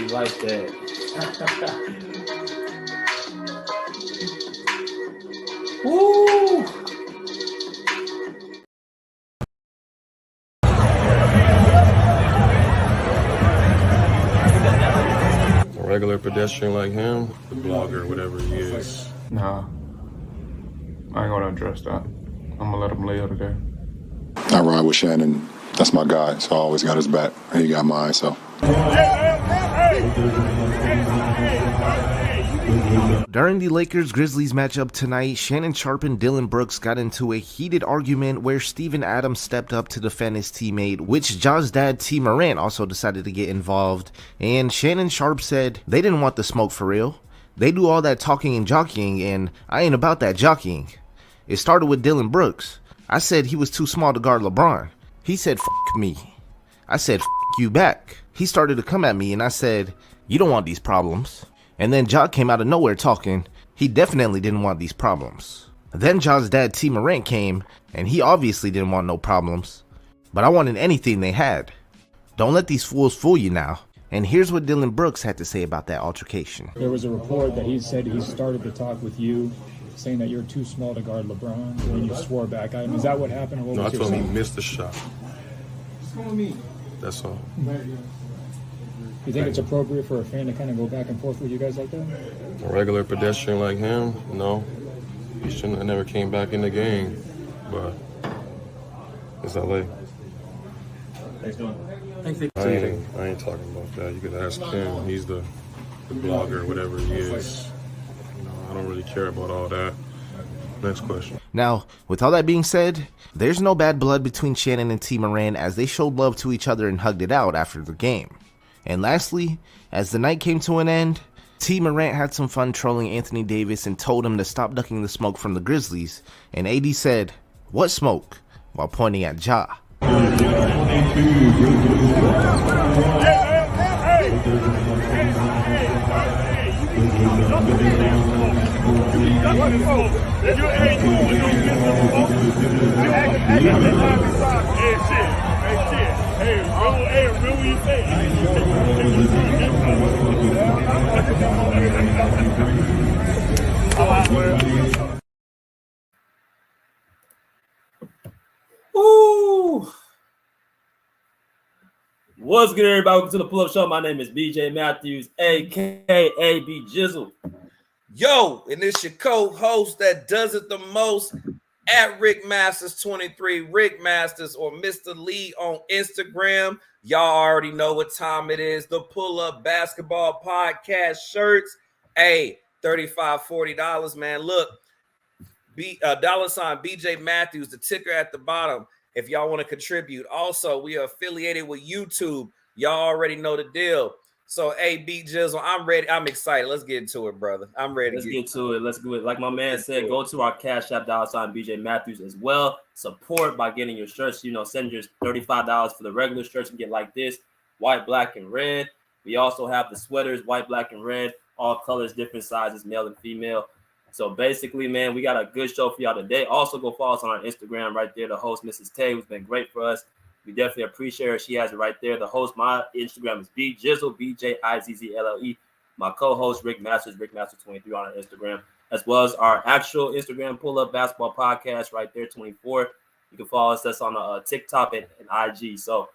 You like that. Woo! A regular pedestrian like him, the blogger, whatever he is. Nah, I ain't gonna address that. I'm gonna let him live today. I ride with Shannon. That's my guy, so I always got his back. He got mine, so. During the Lakers-Grizzlies matchup tonight, Shannon Sharpe and Dillon Brooks got into a heated argument where Steven Adams stepped up to defend his teammate, which Ja's dad T. Morant also decided to get involved, and Shannon Sharpe said they didn't want the smoke for real. They do all that talking and jockeying, and I ain't about that jockeying. It started with Dillon Brooks. I said he was too small to guard LeBron. He said, "F*** me." I said, "F*** you back." He started to come at me, and I said, "You don't want these problems." And then Ja came out of nowhere talking. He definitely didn't want these problems. Then Ja's dad T. Morant came, and he obviously didn't want no problems. But I wanted anything they had. Don't let these fools fool you now. And here's what Dillon Brooks had to say about that altercation. There was a report that he said he started the talk with you, saying that you're too small to guard LeBron, when you swore back at him. Is that what happened? Or what No, I was your told him he saying? missed the shot. That's all. You think it's appropriate for a fan to kind of go back and forth with you guys like that? A regular pedestrian like him, no. He shouldn't have never came back in the game. But it's LA. I ain't talking about that. You could ask him. He's the blogger, whatever he is. You know, I don't really care about all that. Next question. Now, with all that being said, there's no bad blood between Shannon and T. Morant as they showed love to each other and hugged it out after the game. And lastly, as the night came to an end, T. Morant had some fun trolling Anthony Davis and told him to stop ducking the smoke from the Grizzlies, and AD said, "What smoke?" while pointing at Ja. Woo! What's good, everybody? Welcome to the Pull Up Show. My name is BJ Matthews, aka B Jizzle. Yo, and it's your co-host that does it the most at Rick Masters 23, Rick Masters or Mr. Lee on Instagram. Y'all already know what time it is. The Pull Up Basketball Podcast shirts. Hey, $35, $40, man. Look, $ BJ Matthews, the ticker at the bottom. If y'all want to contribute. Also, we are affiliated with YouTube. Y'all already know the deal. So, hey, B Jizzle, I'm ready. I'm excited. Let's get into it, brother. I'm ready. Let's get to it. Let's do it. Like my man said, go to our Cash App, $ BJ Matthews as well. Support by getting your shirts. You know, send your $35 for the regular shirts and get like this, white, black, and red. We also have the sweaters, white, black, and red, all colors, different sizes, male and female. So basically, man, we got a good show for y'all today. Also, go follow us on our Instagram right there. The host, Mrs. Tay, who's been great for us. We definitely appreciate her. She has it right there. The host, my Instagram is BJizzle, BJIZZLLE. My co-host, Rick Masters, Rickmaster23 on our Instagram, as well as our actual Instagram pull-up basketball podcast right there, 24. You can follow us. That's on TikTok and IG. So,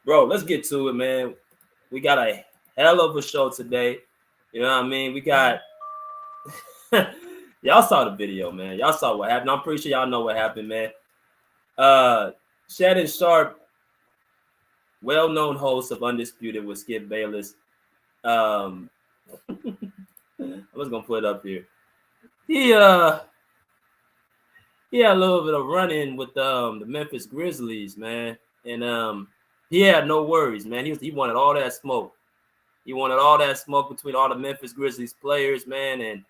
bro, let's get to it, man. We got a hell of a show today. You know what I mean? We got y'all saw the video, man. Y'all saw what happened. I'm pretty sure y'all know what happened, man. Shannon Sharpe, well-known host of Undisputed with Skip Bayless. I was gonna put it up here. He had a little bit of run-in with the Memphis Grizzlies, man, and he had no worries, man. He wanted all that smoke. He wanted all that smoke between all the Memphis Grizzlies players, man, and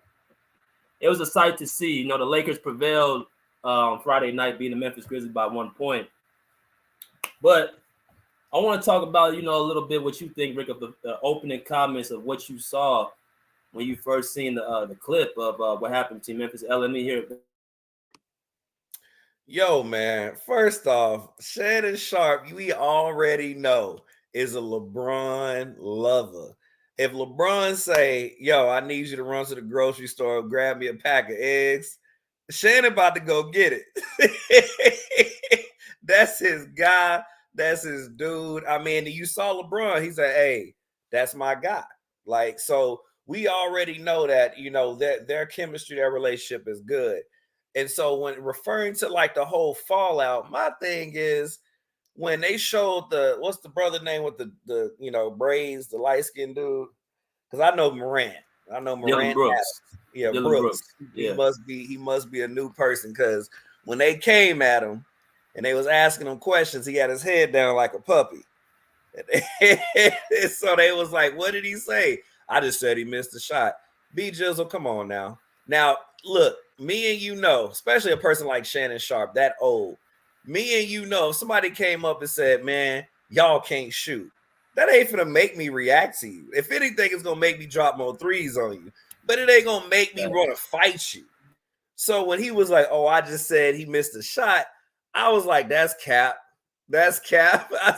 it was a sight to see. You know, the Lakers prevailed on Friday night, beating the Memphis Grizzlies by 1 point. But I want to talk about, you know, a little bit what you think, Rick, of the opening comments of what you saw when you first seen the clip of what happened to Memphis. LME here. Yo, man, first off, Shannon Sharpe, we already know, is a LeBron lover. if LeBron say, yo, I need you to run to the grocery store, grab me a pack of eggs, Shannon about to go get it. That's his guy. That's his dude. I mean, you saw LeBron. He said, hey, that's my guy. Like, so we already know that, you know, their chemistry, their relationship is good. And so when referring to like the whole fallout, my thing is when they showed what's the brother name with the you know, braids, the light-skinned dude? Because I know Morant. Dylan Brooks. Yeah, Dylan Brooks. Yeah. He must be a new person because when they came at him and they was asking him questions, he had his head down like a puppy. So they was like, what did he say? I just said he missed the shot. B Jizzle, come on now. Now, look, me and you know, especially a person like Shannon Sharpe, that old, me and you know, if somebody came up and said, man, y'all can't shoot, that ain't gonna make me react to you. If anything, it's gonna make me drop more threes on you, but it ain't gonna make me want to fight you. So when he was like, oh, I just said he missed a shot, I was like, that's cap. That's cap. I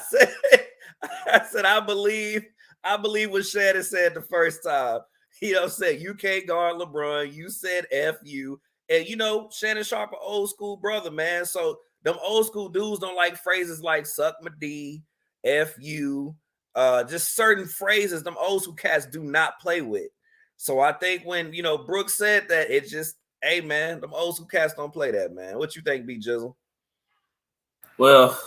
said, I believe what Shannon said the first time. You know, said you can't guard LeBron. You said F you. And you know, Shannon Sharpe, an old school brother, man. So them old school dudes don't like phrases like suck my D, F you, just certain phrases them old school cats do not play with. So I think when, you know, Brooks said that, it just, hey, man, them old school cats don't play that, man. What you think, B Jizzle? Well,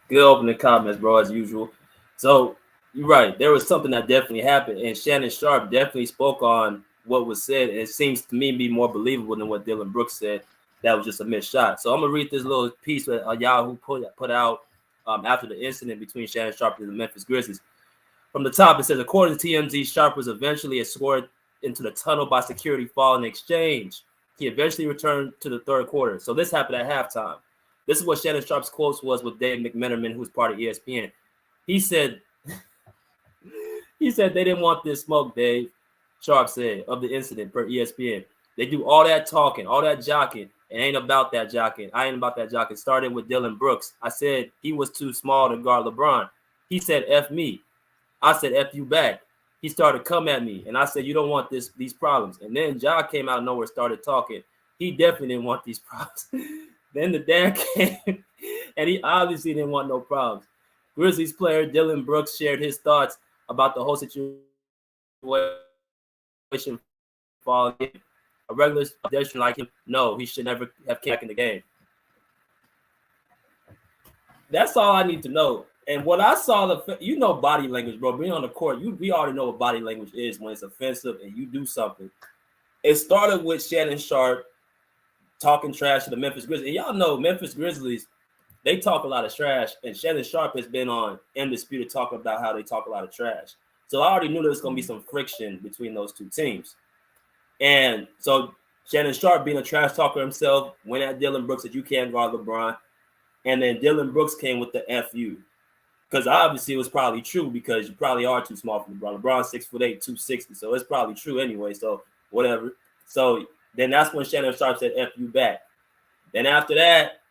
good opening comments, bro, as usual. So you're right. There was something that definitely happened, and Shannon Sharpe definitely spoke on what was said. And it seems to me to be more believable than what Dylan Brooks said. That was just a missed shot. So I'm gonna read this little piece that Yahoo put out after the incident between Shannon Sharpe and the Memphis Grizzlies. From the top, it says, according to TMZ, Sharpe was eventually escorted into the tunnel by security following exchange. He eventually returned to the third quarter. So this happened at halftime. This is what Shannon Sharpe's quotes was with Dave McMenamin, who was part of ESPN. He said they didn't want this smoke, Dave, Sharpe said, of the incident per ESPN. They do all that talking, all that jocking. It ain't about that jocking. I ain't about that jocking. Started with Dylan Brooks. I said he was too small to guard LeBron. He said, F me. I said, F you back. He started to come at me, and I said, you don't want these problems. And then Ja came out of nowhere, started talking. He definitely didn't want these problems. Then the dad came, and he obviously didn't want no problems. Grizzlies player Dylan Brooks shared his thoughts about the whole situation. Following a regular pedestrian like him, no, he should never have came back in the game. That's all I need to know. And what I saw, you know, body language, bro. Being on the court, we already know what body language is when it's offensive and you do something. It started with Shannon Sharpe talking trash to the Memphis Grizzlies. And y'all know Memphis Grizzlies, they talk a lot of trash. And Shannon Sharpe has been on Undisputed talking about how they talk a lot of trash. So I already knew there was going to be some friction between those two teams. And so Shannon Sharpe, being a trash talker himself, went at Dylan Brooks, said you can't guard LeBron. And then Dylan Brooks came with the FU. Because obviously it was probably true because you probably are too small for LeBron. LeBron's 6'8", 260. So it's probably true anyway. So whatever. So then that's when Shannon Sharpe said F you back. Then after that,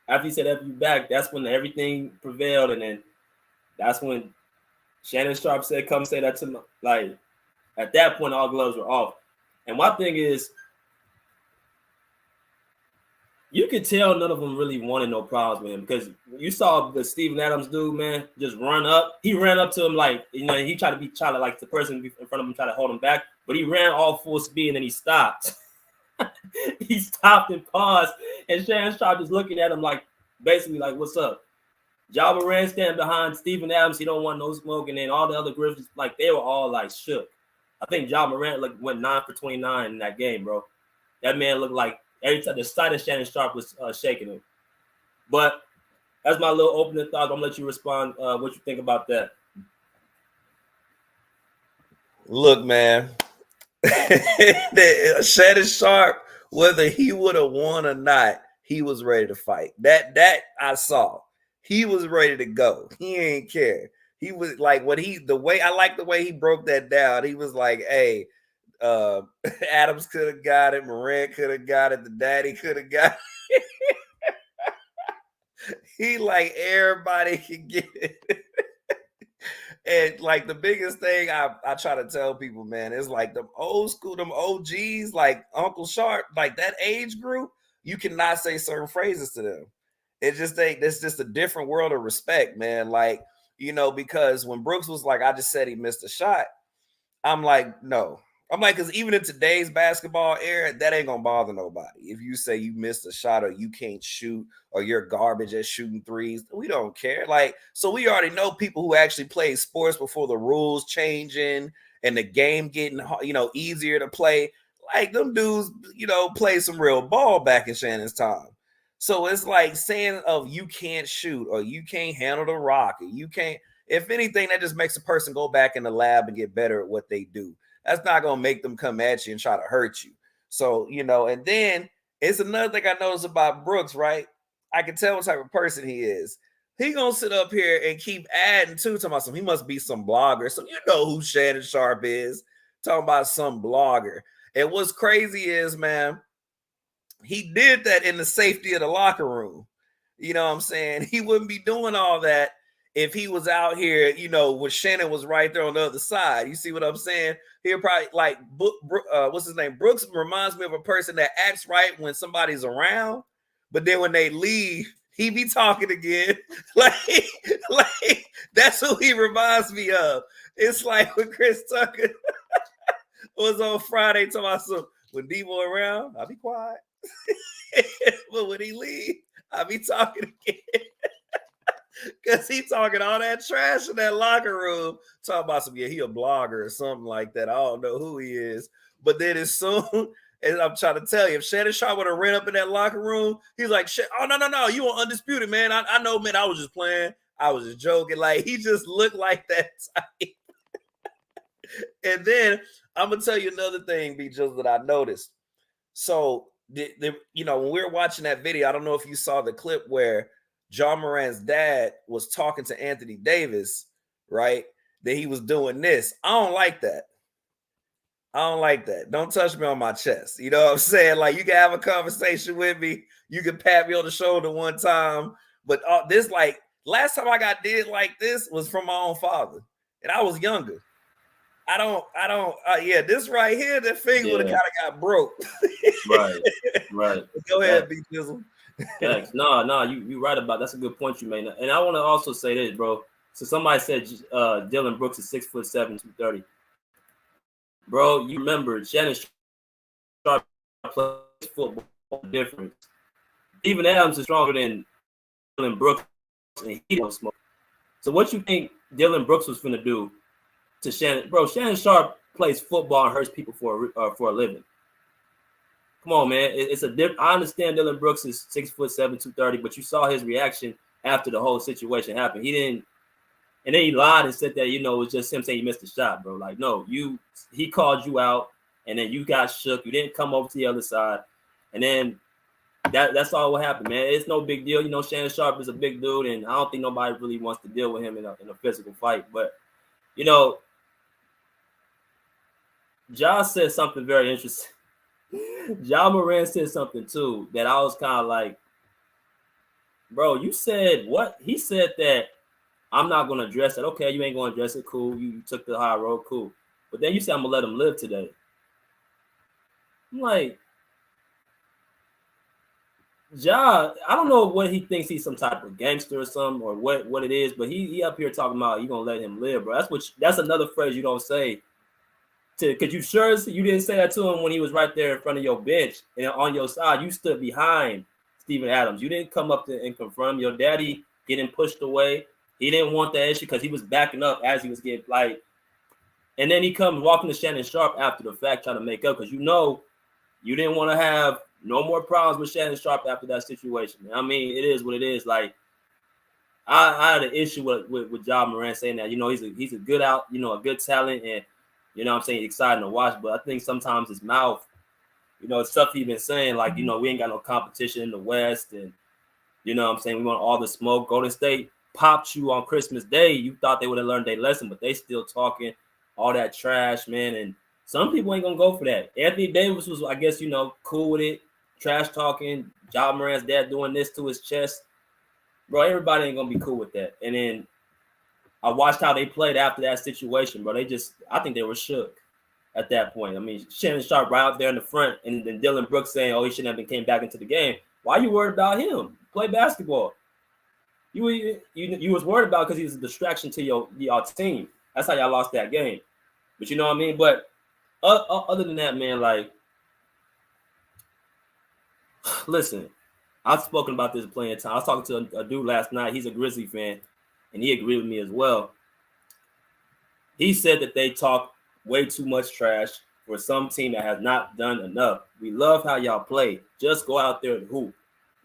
after he said F you back, that's when everything prevailed. And then that's when Shannon Sharpe said, come say that to me. Like, at that point, all gloves were off. And my thing is, you could tell none of them really wanted no problems with him because you saw the Steven Adams dude, man, just run up. He ran up to him like, you know, he tried to like the person in front of him try to hold him back, but he ran all full speed and then he stopped. He stopped and paused, and Shannon Sharpe just looking at him like, basically like, what's up? Ja Morant standing behind Steven Adams. He don't want no smoke, and then all the other Grizzlies, like they were all like shook. I think Ja Morant went 9 for 29 in that game, bro. That man looked like every time the sight of Shannon Sharpe was shaking him. But that's my little opening thought. I'm gonna let you respond. What you think about that? Look, man, Shannon Sharpe, whether he would have won or not, he was ready to fight. That I saw. He was ready to go. He ain't care. He was like I like the way he broke that down. He was like, hey, Adams could have got it, Morant could have got it, the daddy could have got it. He like everybody can get it. And like the biggest thing I try to tell people, man, is like them old school, them OGs, like Uncle Sharpe, like that age group, you cannot say certain phrases to them. It's just a different world of respect, man. Like, you know, because when Brooks was like, I just said he missed a shot, I'm like, no. I'm like, because even in today's basketball era, that ain't gonna bother nobody. If you say you missed a shot or you can't shoot or you're garbage at shooting threes, we don't care. Like, so we already know people who actually played sports before the rules changing and the game getting, you know, easier to play. Like them dudes, you know, played some real ball back in Shannon's time. So it's like saying of you can't shoot or you can't handle the rock or you can't. If anything, that just makes a person go back in the lab and get better at what they do. That's not going to make them come at you and try to hurt you. So, you know, and then it's another thing I noticed about Brooks, right? I can tell what type of person he is. He going to sit up here and keep adding to talking about some, he must be some blogger. So you know who Shannon Sharpe is, talking about some blogger. And what's crazy is, man, he did that in the safety of the locker room. You know what I'm saying? He wouldn't be doing all that if he was out here, you know, when Shannon was right there on the other side. You see what I'm saying? He'll probably like, what's his name? Brooks reminds me of a person that acts right when somebody's around, but then when they leave, he be talking again. like that's who he reminds me of. It's like when Chris Tucker was on Friday talking about some, when Devo around, I'll be quiet. But when he leave, I'll be talking again. Because he talking all that trash in that locker room, talking about some, yeah, he a blogger or something like that. I don't know who he is. But then as soon as I'm trying to tell you, if Shannon Sharpe would have ran up in that locker room, he's like, oh, no, you are undisputed, man. I know, man, I was just playing. I was just joking. Like, he just looked like that type. And then I'm going to tell you another thing, B-Just, that I noticed. So, you know, when we were watching that video, I don't know if you saw the clip where John Morant's dad was talking to Anthony Davis, right? That he was doing this. I don't like that. Don't touch me on my chest. You know what I'm saying? Like, you can have a conversation with me. You can pat me on the shoulder one time. But this, like, last time I got did like this was from my own father. And I was younger. Yeah, this right here, that finger would have kind of got broke. Right. Go ahead, B Jizzle. Thanks. No, you right about that's a good point you made. And I want to also say this, bro. So somebody said Dillon Brooks is 6'7", 230. Bro, you remember Shannon Sharpe plays football different. Steven Adams is stronger than Dillon Brooks, and he don't smoke. So what you think Dillon Brooks was finna do to Shannon? Bro, Shannon Sharpe plays football and hurts people for a living. Come on, man. It's a different. I understand Dillon Brooks is 6'7", 230, but you saw his reaction after the whole situation happened. He didn't, and then he lied and said that, you know, it was just him saying he missed the shot, bro. Like, no, he called you out, and then you got shook. You didn't come over to the other side, and then that's all what happened, man. It's no big deal. You know, Shannon Sharpe is a big dude, and I don't think nobody really wants to deal with him in a physical fight. But, you know, Josh said something very interesting. Ja Morant said something too that I was kind of like, bro, you said what? He said that I'm not going to address it. Okay, you ain't going to address it. Cool. You took the high road. Cool. But then you said I'm going to let him live today. I'm like, Ja, I don't know what he thinks he's some type of gangster or something or what it is, but he up here talking about you going to let him live, bro. That's another phrase you don't say. Because you sure you didn't say that to him when he was right there in front of your bench and on your side. You stood behind Steven Adams. You didn't come up and confront him. Your daddy getting pushed away. He didn't want that issue because he was backing up as he was getting like. And then he comes walking to Shannon Sharpe after the fact trying to make up because you know you didn't want to have no more problems with Shannon Sharpe after that situation. I mean, it is what it is. Like I had an issue with Ja Morant saying that, you know, he's a good a good talent and. You know what I'm saying? Exciting to watch, but I think sometimes his mouth, you know, stuff he's been saying, like, you know, we ain't got no competition in the West. And, you know what I'm saying? We want all the smoke. Golden State popped you on Christmas Day. You thought they would have learned their lesson, but they still talking all that trash, man. And some people ain't going to go for that. Anthony Davis was, I guess, you know, cool with it. Trash talking. Ja Morant's dad doing this to his chest. Bro, everybody ain't going to be cool with that. And then I watched how they played after that situation, bro. I think they were shook at that point. I mean, Shannon Sharpe right out there in the front, and then Dylan Brooks saying, "Oh, he shouldn't have came back into the game." Why are you worried about him? Play basketball. You was worried about because he was a distraction to your team. That's how y'all lost that game. But you know what I mean? But other than that, man, like, listen, I've spoken about this plenty of times. I was talking to a dude last night. He's a Grizzly fan, and he agreed with me as well. He said that they talk way too much trash for some team that has not done enough. We love how y'all play. Just go out there and hoop.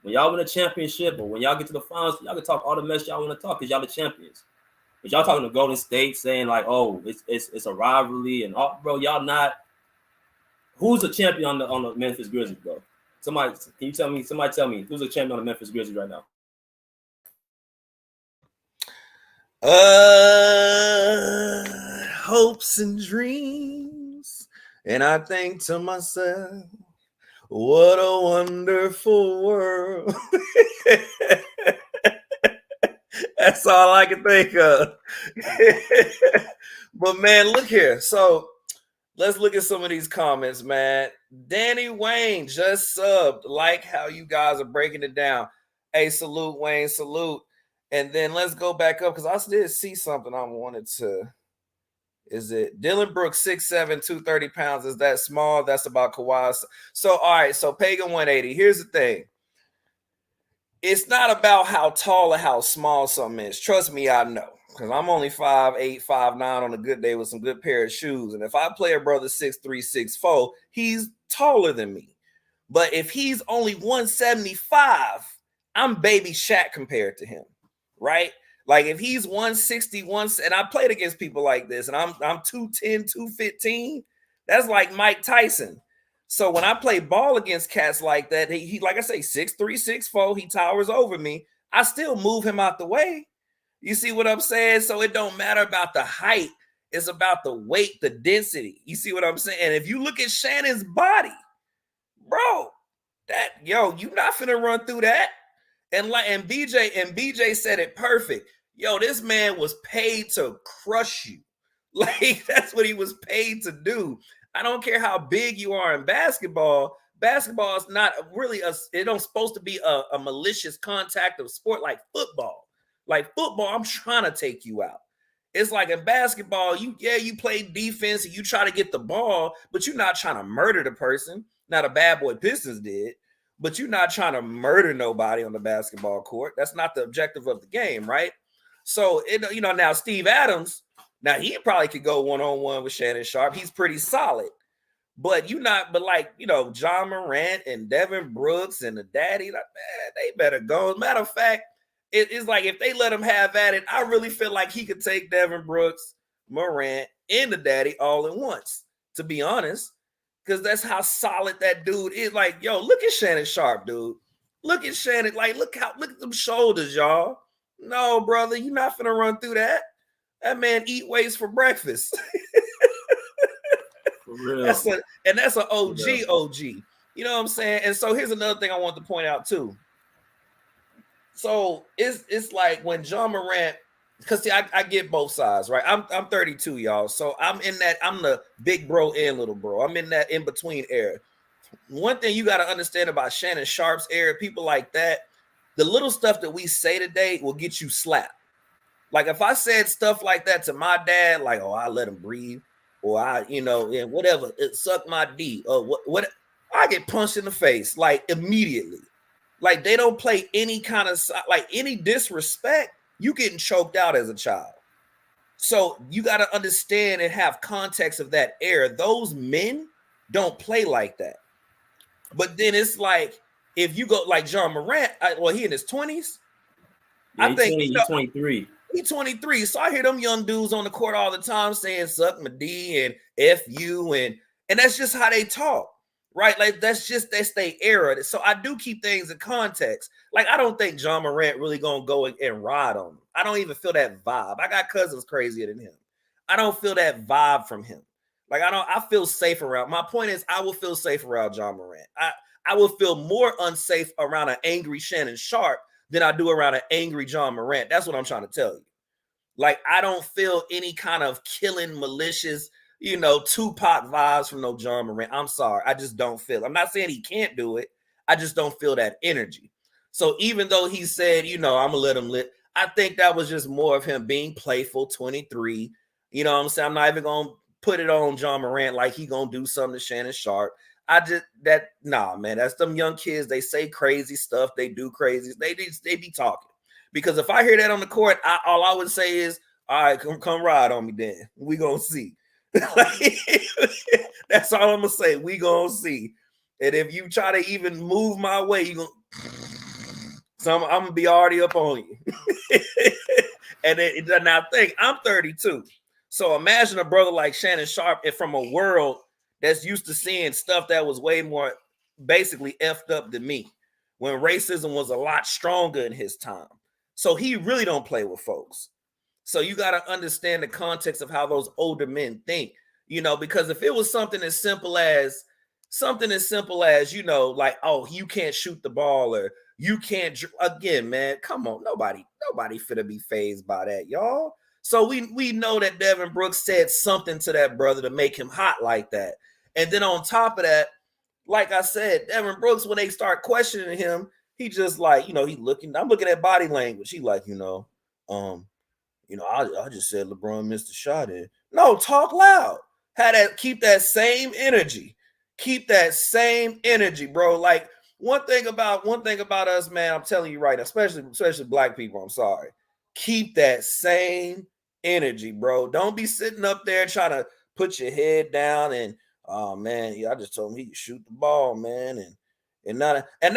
When y'all win a championship or when y'all get to the finals, y'all can talk all the mess y'all want to talk because y'all the champions. But y'all talking to Golden State saying like, oh, it's a rivalry and all, bro, y'all not. Who's a champion on the Memphis Grizzlies, bro? Somebody, can you tell me? Somebody tell me who's a champion on the Memphis Grizzlies right now? Hopes and dreams, and I think to myself, what a wonderful world. That's all I can think of. But man, look here. So let's look at some of these comments, man. Danny Wayne just subbed. Like how you guys are breaking it down. Hey, salute, Wayne, salute. And then let's go back up because I did see something I wanted to. Is it Dylan Brooks, 6'7", 230 pounds? Is that small? That's about Kawhi. So, all right. So Pagan 180. Here's the thing. It's not about how tall or how small something is. Trust me, I know. Because I'm only 5'8", 5'9" on a good day with some good pair of shoes. And if I play a brother 6'3", 6'4", he's taller than me. But if he's only 175, I'm baby Shaq compared to him, right? Like if he's 161, and I played against people like this, and I'm 210, 215, that's like Mike Tyson. So when I play ball against cats like that, he like I say, 6'3", 6'4", he towers over me. I still move him out the way. You see what I'm saying? So it don't matter about the height. It's about the weight, the density. You see what I'm saying? And if you look at Shannon's body, bro, you not finna run through that. And BJ said it perfect. Yo, this man was paid to crush you. Like that's what he was paid to do. I don't care how big you are in basketball. Basketball is not really it don't supposed to be a malicious contact of sport like football. Like football, I'm trying to take you out. It's like in basketball, you play defense and you try to get the ball, but you're not trying to murder the person. Now the bad boy Pistons did, but you're not trying to murder nobody on the basketball court. That's not the objective of the game, right? So now Steve Adams, now he probably could go one-on-one with Shannon Sharpe. He's pretty solid. But John Morant and Devin Brooks and the daddy, like, man, they better go. Matter of fact, it's like if they let him have at it, I really feel like he could take Devin Brooks, Morant, and the daddy all at once, to be honest, because that's how solid that dude is. Like, yo, look at Shannon Sharpe, dude. Look at Shannon. Like, look at them shoulders, y'all. No, brother, you're not finna run through that. That man eat weights for breakfast. For real. That's an OG. You know what I'm saying? And so here's another thing I want to point out too. So it's like when John Morant, because I get both sides, right? I'm 32, y'all. So I'm the big bro and little bro. I'm in that in between era. One thing you got to understand about Shannon Sharpe's era, people like that, the little stuff that we say today will get you slapped. Like if I said stuff like that to my dad, like, oh, I let him breathe, or and whatever, it sucked my D, or what, I get punched in the face, like immediately. Like they don't play any kind of, like any disrespect, you getting choked out as a child. So you got to understand and have context of that era. Those men don't play like that. But then it's like, if you go like John Morant, he in his 20s. Yeah, I think he's 23. He's 23. So I hear them young dudes on the court all the time saying suck my D and F you. And that's just how they talk, right? Like that's their era. So I do keep things in context. Like I don't think John Morant really gonna go and ride on him. I don't even feel that vibe. I got cousins crazier than him. I don't feel that vibe from him. Like I feel safe around. My point is I will feel safe around John Morant. I will feel more unsafe around an angry Shannon Sharpe than I do around an angry John Morant. That's what I'm trying to tell you. Like, I don't feel any kind of killing, malicious, Tupac vibes from no John Morant. I'm sorry. I just don't feel. I'm not saying he can't do it. I just don't feel that energy. So even though he said, I'm going to let him lit, I think that was just more of him being playful, 23. You know what I'm saying? I'm not even going to put it on John Morant like he going to do something to Shannon Sharpe. Man, that's them young kids. They say crazy stuff. They do crazy. They be talking. Because if I hear that on the court, all I would say is, all right, come ride on me then. We going to see. That's all I'm going to say. We going to see. And if you try to even move my way, you're going to... So I'm going to be already up on you. And now think, I'm 32. So imagine a brother like Shannon Sharpe from a world that's used to seeing stuff that was way more basically effed up than me, when racism was a lot stronger in his time. So he really don't play with folks. So you got to understand the context of how those older men think, because if it was something as simple as, like, oh, you can't shoot the ball, or you can't, again, man, come on, nobody finna be fazed by that, y'all. So we know that Devin Brooks said something to that brother to make him hot like that. And then on top of that, like I said, Devin Brooks, when they start questioning him, he just like, I'm looking at body language. He like, I just said LeBron missed a shot in. No, talk loud. Keep that same energy. Keep that same energy, bro. Like, one thing about us, man, I'm telling you right now, especially black people, I'm sorry. Keep that same energy, bro. Don't be sitting up there trying to put your head down and, oh man, I just told him he could shoot the ball, man. Now I'm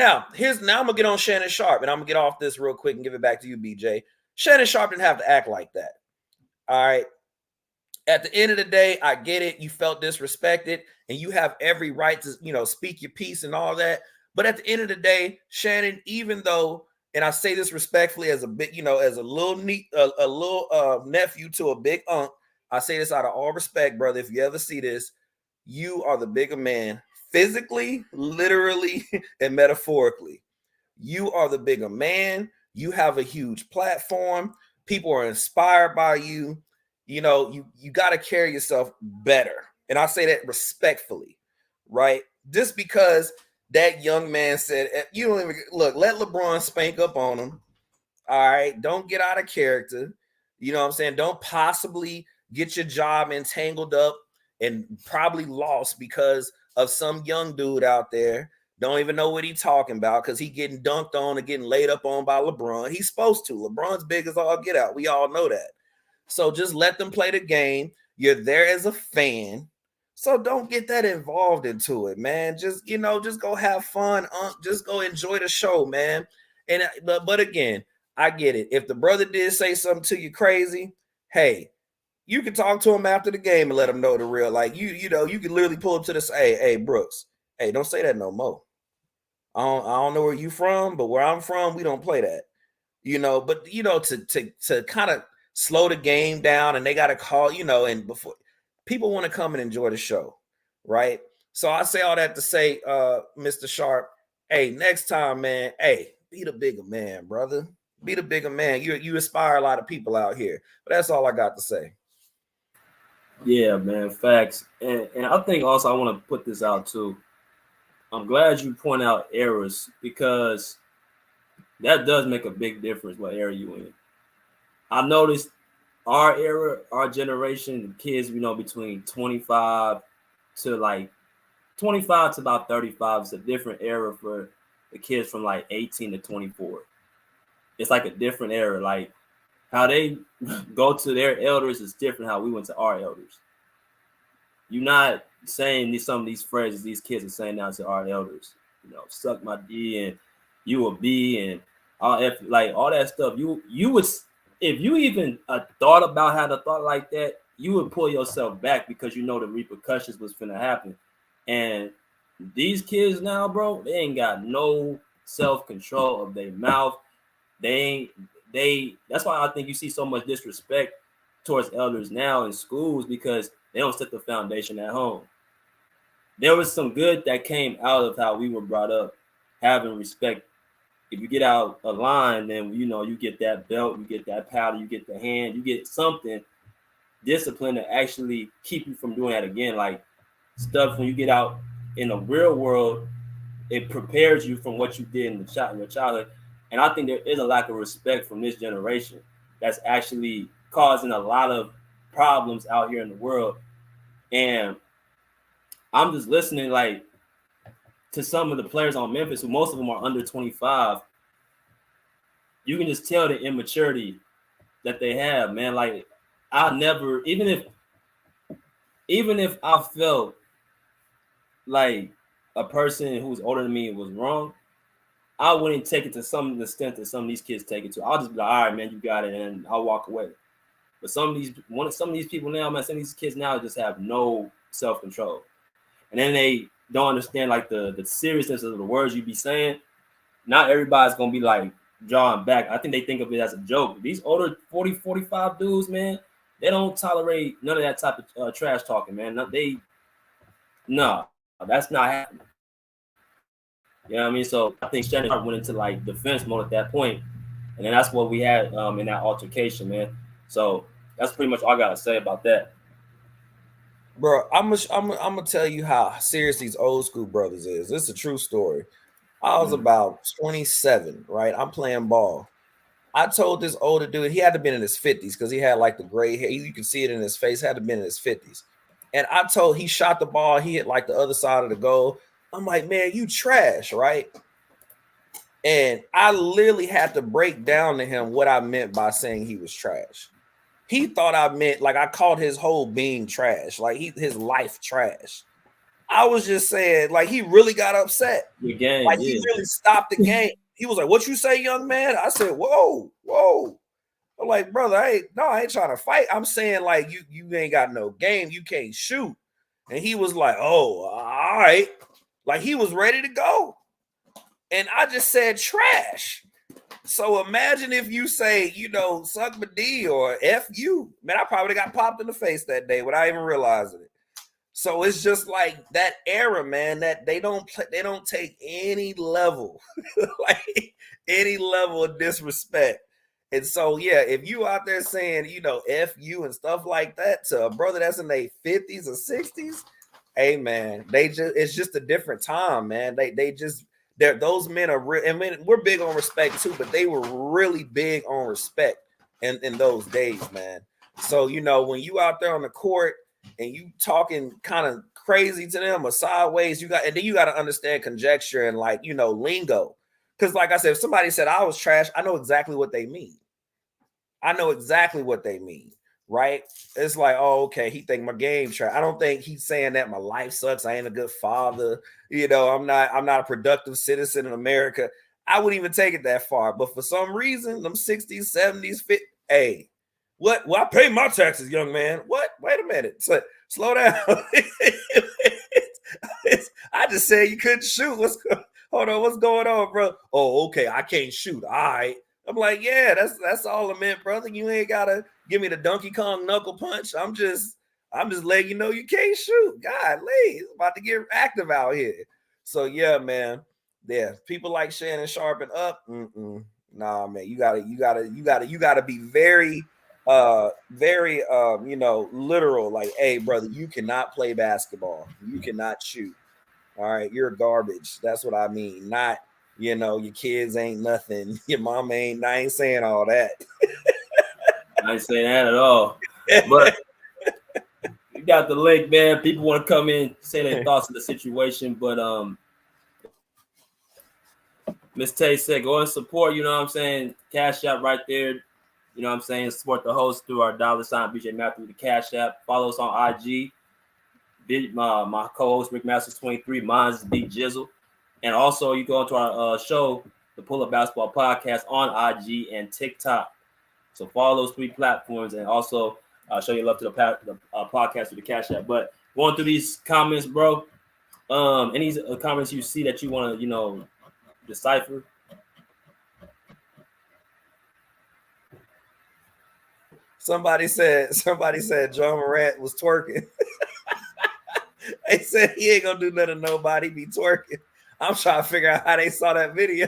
gonna get on Shannon Sharpe, and I'm gonna get off this real quick and give it back to you, BJ. Shannon Sharpe didn't have to act like that. All right. At the end of the day, I get it. You felt disrespected, and you have every right to, speak your piece and all that. But at the end of the day, Shannon, even though, and I say this respectfully as a big, as a little nephew to a big unc, I say this out of all respect, brother. If you ever see this, you are the bigger man, physically, literally, and metaphorically. You are the bigger man. You have a huge platform. People are inspired by you. You got to carry yourself better. And I say that respectfully, right? Just because that young man said, you don't even look, let LeBron spank up on him. All right. Don't get out of character. You know what I'm saying? Don't possibly get your job entangled up and probably lost because of some young dude out there. Don't even know what he's talking about because he getting dunked on and getting laid up on by LeBron. He's supposed to. LeBron's big as all get out. We all know that. So just let them play the game. You're there as a fan. So don't get that involved into it, man. Just, just go have fun. Just go enjoy the show, man. And but again, I get it. If the brother did say something to you crazy, hey, you can talk to him after the game and let him know the real. Like, you can literally pull up to this. Hey, Brooks. Hey, don't say that no more. I don't know where you from, but where I'm from, we don't play that. But to kind of slow the game down, and they got to call, and before people want to come and enjoy the show, right? So I say all that to say, Mr. Sharpe, hey, next time, man, hey, be the bigger man, brother. Be the bigger man. You inspire a lot of people out here. But that's all I got to say. Yeah, man, facts. And I think also I want to put this out too. I'm glad you point out errors because that does make a big difference what era you in. I noticed our era, our generation, the kids, between 25 to about 35 is a different era for the kids from like 18 to 24. It's like a different era. Like how they go to their elders is different how we went to our elders. You're not saying some of these phrases these kids are saying now to our elders. Suck my D and you a B and all F, like all that stuff. You would, if you even thought about how to thought like that, you would pull yourself back because the repercussions was finna happen. And these kids now, bro, they ain't got no self-control of their mouth. That's why I think you see so much disrespect towards elders now in schools because they don't set the foundation at home. There was some good that came out of how we were brought up, having respect, if you get out of line, then you get that belt, you get that powder, you get the hand, you get something discipline to actually keep you from doing that again. Like stuff when you get out in the real world, it prepares you from what you did in your childhood. And I think there is a lack of respect from this generation that's actually causing a lot of problems out here in the world. And I'm just listening like to some of the players on Memphis, who most of them are under 25. You can just tell the immaturity that they have, man. Like I never, even if I felt like a person who's older than me was wrong, I wouldn't take it to some extent that some of these kids take it to. I'll just be like, all right, man, you got it, and I'll walk away. But some of these people now, man, some of these kids now just have no self-control. And then they don't understand like the seriousness of the words you be saying. Not everybody's gonna be like drawing back. I think they think of it as a joke. These older 40, 45 dudes, man, they don't tolerate none of that type of trash talking, man. No, that's not happening. You know what I mean? So I think Shannon went into like defense mode at that point, and then that's what we had in that altercation, man. So that's pretty much all I gotta say about that. Bro, I'm gonna tell you how serious these old school brothers is. This is a true story. I was about 27, right? I'm playing ball. I told this older dude, he had to been in his 50s because he had like the gray hair. You can see it in his face, had to been in his 50s. And I told, he shot the ball, he hit like the other side of the goal. I'm like, man, you trash, right? And I literally had to break down to him what I meant by saying he was trash. He thought I meant like I called his whole being trash, like his life trash. I was just saying, like, he really got upset. The game, like he really stopped the game. He was like, "What you say, young man?" I said, "Whoa." I'm like, brother, I ain't trying to fight. I'm saying, like, you ain't got no game, you can't shoot. And he was like, "Oh, all right." Like he was ready to go. And I just said trash. So imagine if you say, suck my D or F you. Man, I probably got popped in the face that day without even realizing it. So it's just like that era, man, that they don't take any level, like any level of disrespect. And so, yeah, if you out there saying, F you and stuff like that to a brother that's in their 50s or 60s, hey, man, it's just a different time, man. Those men are real. I mean, we're big on respect too, but they were really big on respect in those days, man. So, when you out there on the court and you talking kind of crazy to them or sideways, you got to understand conjecture and like, lingo. Because like I said, if somebody said I was trash, I know exactly what they mean. Right? It's like, oh, okay, he think my game trash. I don't think he's saying that my life sucks. I ain't a good father. I'm not a productive citizen in America. I wouldn't even take it that far. But for some reason, them 60s, 70s, hey, what? Well, I pay my taxes, young man. What? Wait a minute. Slow down. I just said you couldn't shoot. Hold on, what's going on, bro? Oh, okay, I can't shoot. All right. I'm like, yeah, that's all I meant, brother. You ain't gotta give me the Donkey Kong knuckle punch. I'm just letting you know you can't shoot. Golly, it's about to get active out here. So yeah, man. Yeah, people like Shannon Sharpe and up. Nah, man, you gotta be very literal. Like, hey, brother, you cannot play basketball. You cannot shoot. All right, you're garbage. That's what I mean. Not, your kids ain't nothing. Your mom ain't. I ain't saying all that. I ain't saying that at all. But you got the link, man. People want to come in, say their thoughts of the situation. But Miss Tay said, go and support. You know what I'm saying? Cash App right there. You know what I'm saying? Support the host through our $, BJ Matthews, the Cash App. Follow us on IG. My co-host Rick Masters 23. Mine's Big Jizzle. And also you go into our show, the Pull Up Basketball Podcast, on IG and TikTok. So follow those 3 platforms and also show your love to the podcast with the Cash App. But going through these comments, bro. Any comments you see that you want to decipher? Somebody said John Morant was twerking. They said he ain't gonna do nothing to nobody, be twerking. I'm trying to figure out how they saw that video.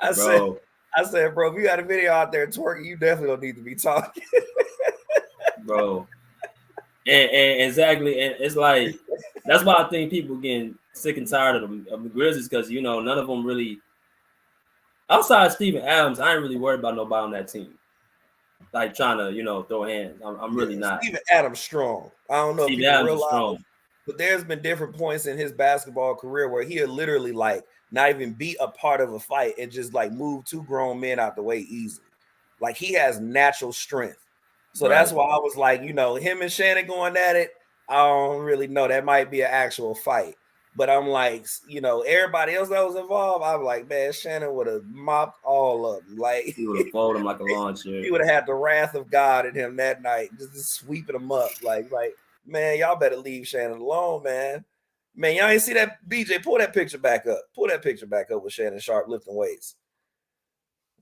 I Bro. said, bro, if you got a video out there twerking, you definitely don't need to be talking. Bro. And exactly, and it's like that's why I think people getting sick and tired of the Grizzlies, because you know none of them really, outside of Steven Adams, I ain't really worried about nobody on that team. Like trying to throw hands. I'm really not. Steven Adams strong. I don't know if Steven people Adams is realize, strong. but there's been different points in his basketball career where he'll literally like not even be a part of a fight and just like move two grown men out the way easily. Like he has natural strength. So that's why I was like, him and Shannon going at it, I don't really know. That might be an actual fight. But I'm like, everybody else that was involved, I'm like, man, Shannon would have mopped all of them. Like He would have folded him like a lawn chair. He would have had the wrath of God in him that night, just sweeping him up. Like, man, y'all better leave Shannon alone, man. Man, y'all ain't see that? BJ, pull that picture back up. Pull that picture back up with Shannon Sharpe lifting weights.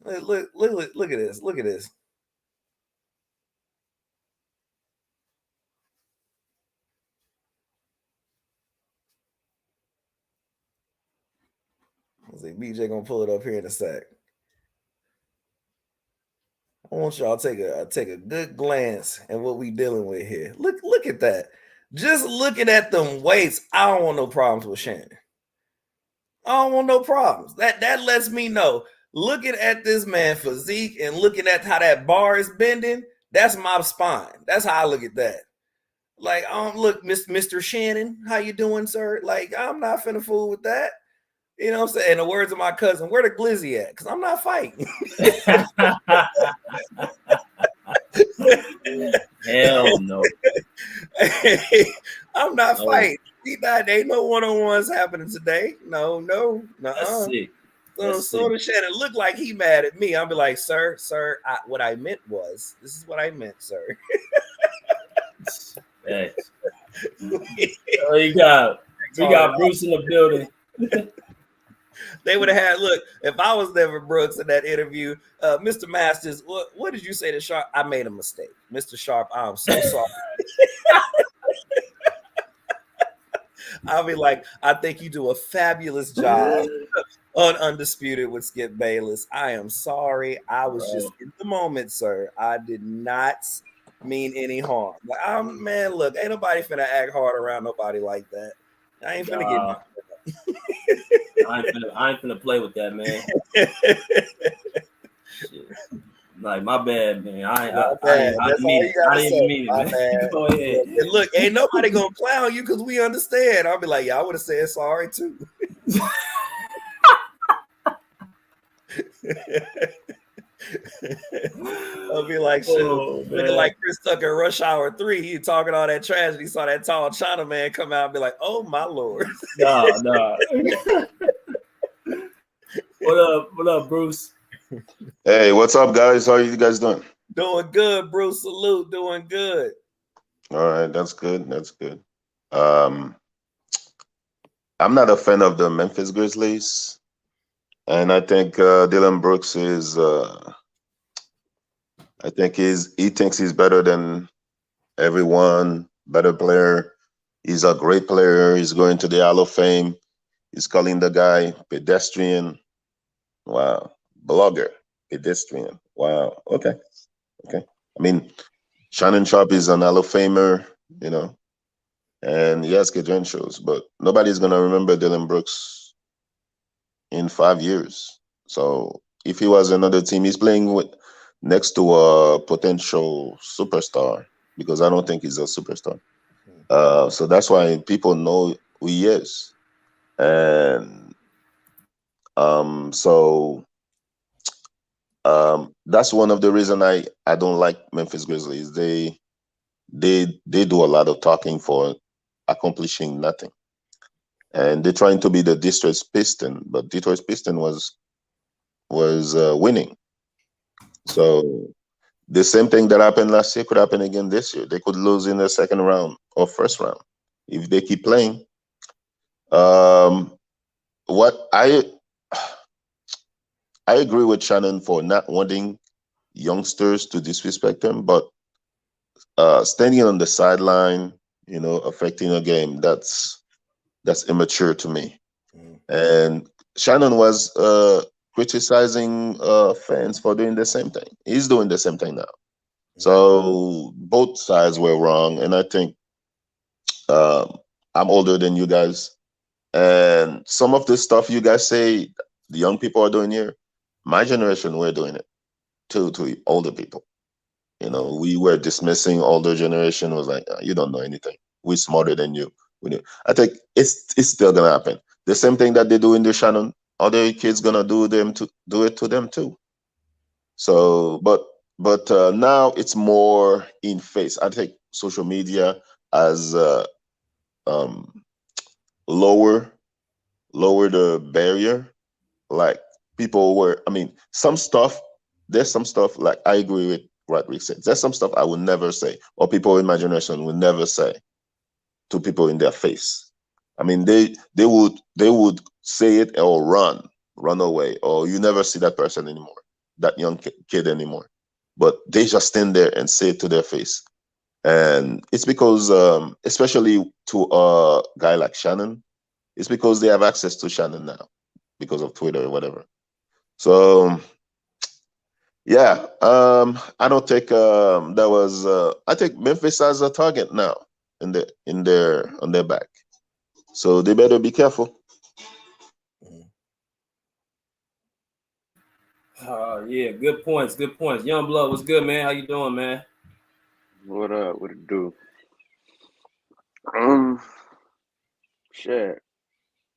Look at this. Look at this. Let's see, BJ gonna pull it up here in a sec. I want y'all to take a good glance at what we dealing with here. Look at that. Just looking at them weights, I don't want no problems with Shannon. I don't want no problems. That lets me know. Looking at this man physique and looking at how that bar is bending, that's my spine. That's how I look at that. Like, look, Mr. Shannon, how you doing, sir? Like, I'm not finna fool with that. You know what I'm saying? In the words of my cousin, where the glizzy at? Because I'm not fighting. Hell no. I'm not fighting. Ain't no one-on-ones happening today. No. That's sick. So does Shannon look like he mad at me? I'll be like, sir, what I meant was, this is what I meant, sir. Hey. We got Bruce in the building. They would have had, look, if I was Devin Brooks in that interview, Mr. Masters, what did you say to Sharpe? I made a mistake. Mr. Sharpe, I'm so sorry. I'll be like, I think you do a fabulous job on Undisputed with Skip Bayless. I am sorry. I was just in the moment, sir. I did not mean any harm. Like, man, look, ain't nobody finna act hard around nobody like that. I ain't finna get I ain't finna play with that, man. Shit. Like, my bad, man. I didn't mean it, man. Go ahead. And look, ain't nobody gonna clown you because we understand. I'll be like, yeah, I would have said sorry too. I'll be like, shit, looking like Chris Tucker in Rush Hour 3. He talking all that trash, and he saw that tall China man come out and be like, oh my Lord. Nah. What up, Bruce? Hey, what's up, guys? How are you guys doing? Doing good, Bruce. Salute. Doing good. All right, that's good. That's good. I'm not a fan of the Memphis Grizzlies, and I think Dylan Brooks is. I think he thinks he's better than everyone. Better player. He's a great player. He's going to the Hall of Fame. He's calling the guy pedestrian. Wow. Blogger, pedestrian. Wow. Okay. I mean, Shannon Sharpe is an Hall of Famer, and he has credentials, but nobody's gonna remember Dylan Brooks in 5 years. So if he was another team, he's playing next to a potential superstar, because I don't think he's a superstar. So that's why people know who he is, and that's one of the reasons I don't like Memphis Grizzlies. They do a lot of talking for accomplishing nothing, and they're trying to be the Detroit Piston, but Detroit Piston was winning. So the same thing that happened last year could happen again this year. They could lose in the second round or first round if they keep playing. What I agree with Shannon for not wanting youngsters to disrespect them, but standing on the sideline, affecting a game, that's immature to me. And Shannon was criticizing fans for doing the same thing. He's doing the same thing now. So both sides were wrong, and I think I'm older than you guys, and some of this stuff you guys say the young people are doing here, my generation were doing it to older people. You know, we were dismissing older generation. Was like, you don't know anything. We're smarter than you. I think it's still gonna happen. The same thing that they do in the Shannon, other kids gonna do it to them too. So, but now it's more in face. I think social media has um, lower the barrier. Like people were, I mean, some stuff. There's some stuff like I agree with what Rick said. There's some stuff I would never say, or people in my generation would never say to people in their face. I mean, they would say it or run away, or you never see that person anymore, that young kid anymore. But they just stand there and say it to their face, and it's because, especially to a guy like Shannon, it's because they have access to Shannon now because of Twitter or whatever. So yeah, I don't think that was. I think Memphis has a target now on their back, so they better be careful. Yeah, good points. Good points. Young Blood, what's good, man? How you doing, man? What up? What it do? Shit.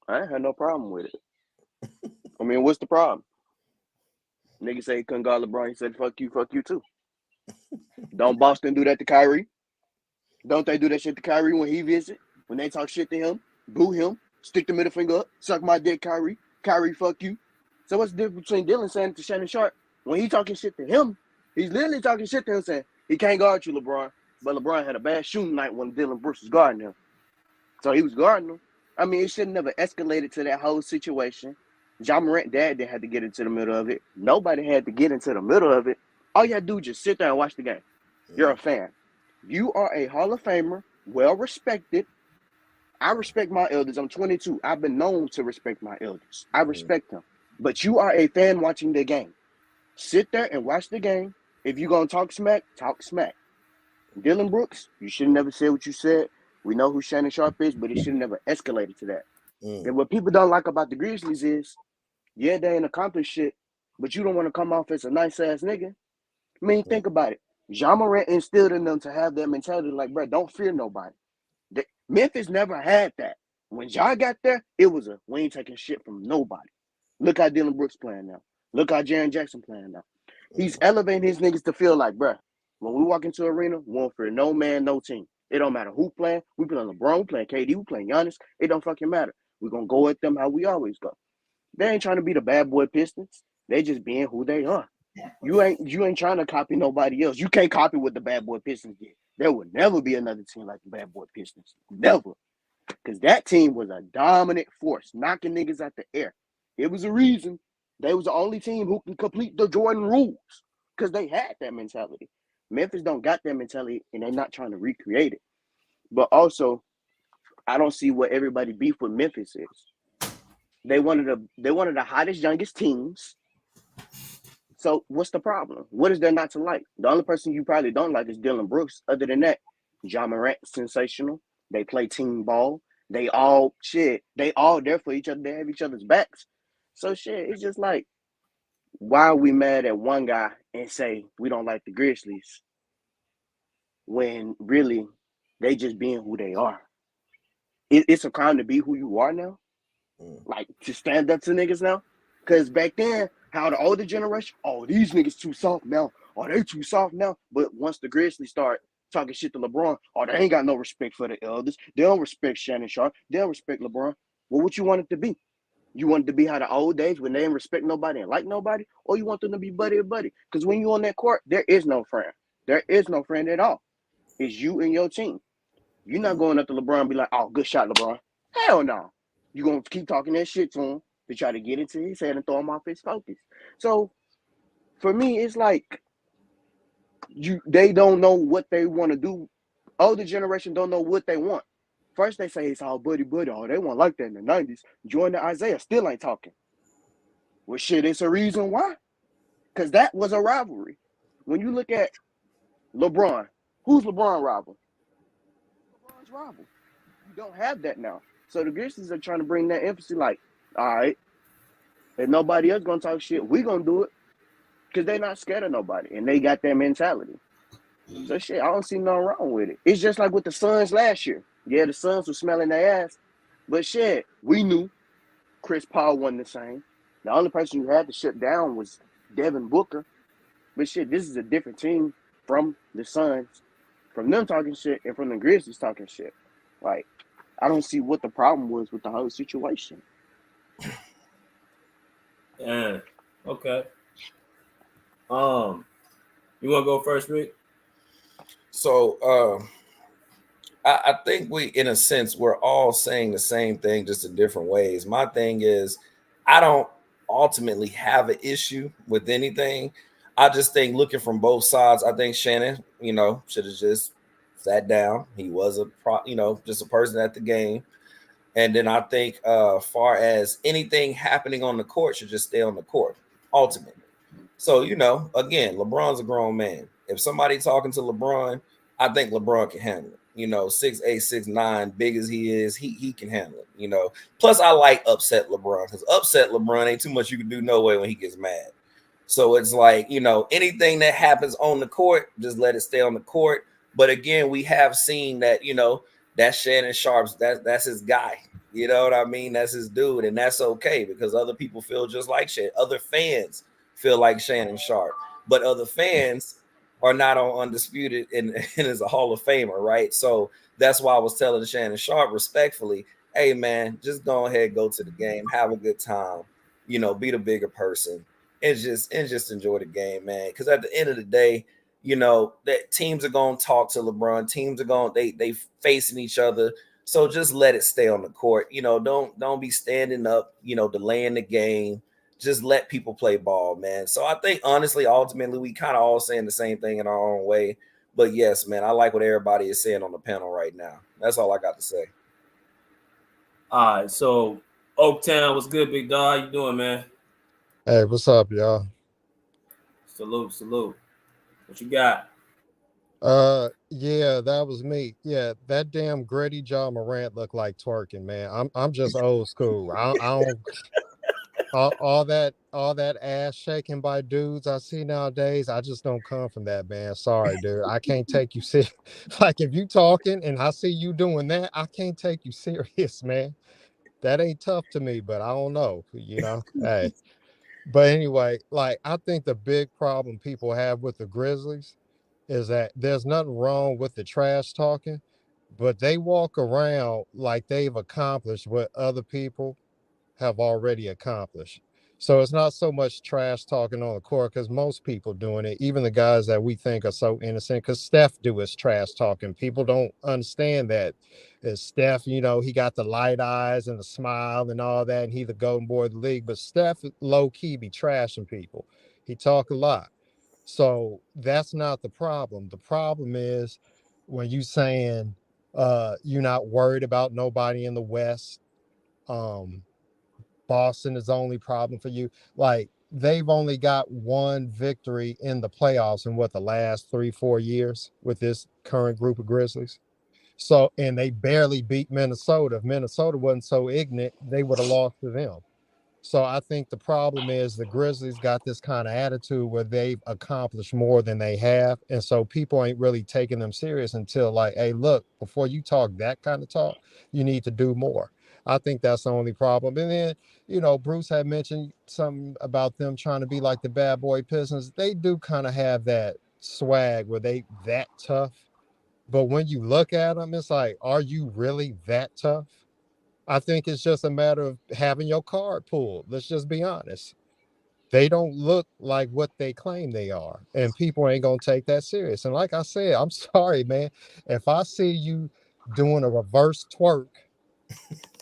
I ain't had no problem with it. I mean, what's the problem? Nigga say he couldn't guard LeBron. He said, fuck you too. Don't Boston do that to Kyrie? Don't they do that shit to Kyrie when he visit? When they talk shit to him, boo him, stick the middle finger up, suck my dick, Kyrie. Kyrie, fuck you. So what's the difference between Dylan saying it to Shannon Sharpe? When he talking shit to him, he's literally talking shit to him saying, he can't guard you, LeBron. But LeBron had a bad shooting night when Dylan Brooks was guarding him. So he was guarding him. I mean, it should never escalated to that whole situation. Ja Morant dad didn't have to get into the middle of it. Nobody had to get into the middle of it. All you had to do is just sit there and watch the game. You're a fan. You are a Hall of Famer, well-respected. I respect my elders. I'm 22. I've been known to respect my elders. I respect them. But you are a fan watching the game. Sit there and watch the game. If you're going to talk smack, talk smack. Dylan Brooks, you should have never said what you said. We know who Shannon Sharpe is, but it should have never escalated to that. And what people don't like about the Grizzlies is, yeah, they ain't accomplished shit, but you don't want to come off as a nice-ass nigga. I mean, think about it. Ja Morant instilled in them to have that mentality like, bro, don't fear nobody. Memphis never had that. When Ja got there, it was a, we ain't taking shit from nobody. Look how Dylan Brooks playing now. Look how Jaren Jackson playing now. He's elevating his niggas to feel like, bro, when we walk into the arena, we won't fear no man, no team. It don't matter who playing. We playing LeBron, we playing KD, we playing Giannis. It don't fucking matter. We're going to go at them how we always go. They ain't trying to be the bad boy Pistons. They just being who they are. You ain't trying to copy nobody else. You can't copy what the bad boy Pistons did. There would never be another team like the bad boy Pistons. Never. Because that team was a dominant force, knocking niggas out the air. It was a reason they was the only team who can complete the Jordan rules because they had that mentality. Memphis don't got that mentality, and they're not trying to recreate it. But also, I don't see what everybody beef with Memphis is. They one of the hottest, youngest teams. So what's the problem? What is there not to like? The only person you probably don't like is Dylan Brooks. Other than that, Ja Morant, sensational. They play team ball. They all there for each other. They have each other's backs. So shit, it's just like, why are we mad at one guy and say we don't like the Grizzlies when really they just being who they are? It's a crime to be who you are now? Like, to stand up to niggas now? Because back then, how the older generation, oh, these niggas too soft now. Oh, they too soft now. But once the Grizzlies start talking shit to LeBron, oh, they ain't got no respect for the elders. They don't respect Shannon Sharpe. They don't respect LeBron. Well, what you want it to be? You want it to be how the old days when they didn't respect nobody and like nobody? Or you want them to be buddy to buddy? Because when you on that court, there is no friend. There is no friend at all. It's you and your team. You're not going up to LeBron and be like, oh, good shot, LeBron. Hell no. You're going to keep talking that shit to him to try to get into his head and throw him off his focus. So, for me, it's like they don't know what they want to do. Older generation don't know what they want. First, they say it's all buddy. Oh, they weren't like that in the 90s. Jordan and Isaiah still ain't talking. Well, shit, it's a reason why. Because that was a rivalry. When you look at LeBron, who's LeBron rival? LeBron's rival. You don't have that now. So the Grizzlies are trying to bring that emphasis like, all right, if nobody else going to talk shit, we going to do it. Because they're not scared of nobody. And they got that mentality. So shit, I don't see nothing wrong with it. It's just like with the Suns last year. Yeah, the Suns were smelling their ass. But shit, we knew Chris Paul wasn't the same. The only person who had to shut down was Devin Booker. But shit, this is a different team from the Suns, from them talking shit and from the Grizzlies talking shit. Like, I don't see what the problem was with the whole situation. Yeah. Okay. You want to go first, Rick? So, I think we, in a sense, we're all saying the same thing, just in different ways. My thing is, I don't ultimately have an issue with anything. I just think looking from both sides, I think Shannon, should have just sat down. He was just a person at the game. And then I think far as anything happening on the court should just stay on the court, ultimately. So, again, LeBron's a grown man. If somebody talking to LeBron, I think LeBron can handle it. 6'8", 6'9", big as he is, he can handle it. Plus, I like upset LeBron because upset LeBron ain't too much you can do no way when he gets mad. So it's like, anything that happens on the court, just let it stay on the court. But again, we have seen that, that's Shannon Sharpe's, that's his guy. You know what I mean? That's his dude. And that's okay because other people feel just like Shannon. Other fans feel like Shannon Sharpe. But other fans are not on Undisputed and is a Hall of Famer, right? So that's why I was telling Shannon Sharpe respectfully, hey, man, just go ahead, go to the game, have a good time, be the bigger person. And just enjoy the game, man. Because at the end of the day, that teams are gonna talk to LeBron. Teams are going they facing each other. So just let it stay on the court. Don't be standing up, delaying the game. Just let people play ball, man. So I think honestly, ultimately, we kind of all saying the same thing in our own way. But yes, man, I like what everybody is saying on the panel right now. That's all I got to say. All right, so Oaktown, what's good, big dog? How you doing, man? Hey, what's up, y'all? Salute. What you got? Yeah, that was me. Yeah, that damn gritty John Morant looked like twerking, man. I'm just old school. I don't all that ass shaking by dudes I see nowadays. I just don't come from that, man. Sorry, dude. I can't take you serious. Like if you talking and I see you doing that, I can't take you serious, man. That ain't tough to me, but I don't know, Hey. But anyway, like I think the big problem people have with the Grizzlies is that there's nothing wrong with the trash talking, but they walk around like they've accomplished what other people have already accomplished. So it's not so much trash talking on the court because most people doing it, even the guys that we think are so innocent, because Steph do his trash talking. People don't understand that. Steph, he got the light eyes and the smile and all that, and he the golden boy of the league. But Steph low key be trashing people. He talk a lot. So that's not the problem. The problem is when you saying you're not worried about nobody in the West. Boston is the only problem for you. Like they've only got one victory in the playoffs in the last 3-4 years with this current group of Grizzlies. So, and they barely beat Minnesota. If Minnesota wasn't so ignorant, they would have lost to them. So I think the problem is the Grizzlies got this kind of attitude where they've accomplished more than they have. And so people ain't really taking them serious until like, hey, look, before you talk that kind of talk, you need to do more. I think that's the only problem. And then, Bruce had mentioned something about them trying to be like the bad boy Pistons. They do kind of have that swag where they that tough. But when you look at them, it's like, are you really that tough? I think it's just a matter of having your card pulled. Let's just be honest. They don't look like what they claim they are. And people ain't going to take that serious. And like I said, I'm sorry, man. If I see you doing a reverse twerk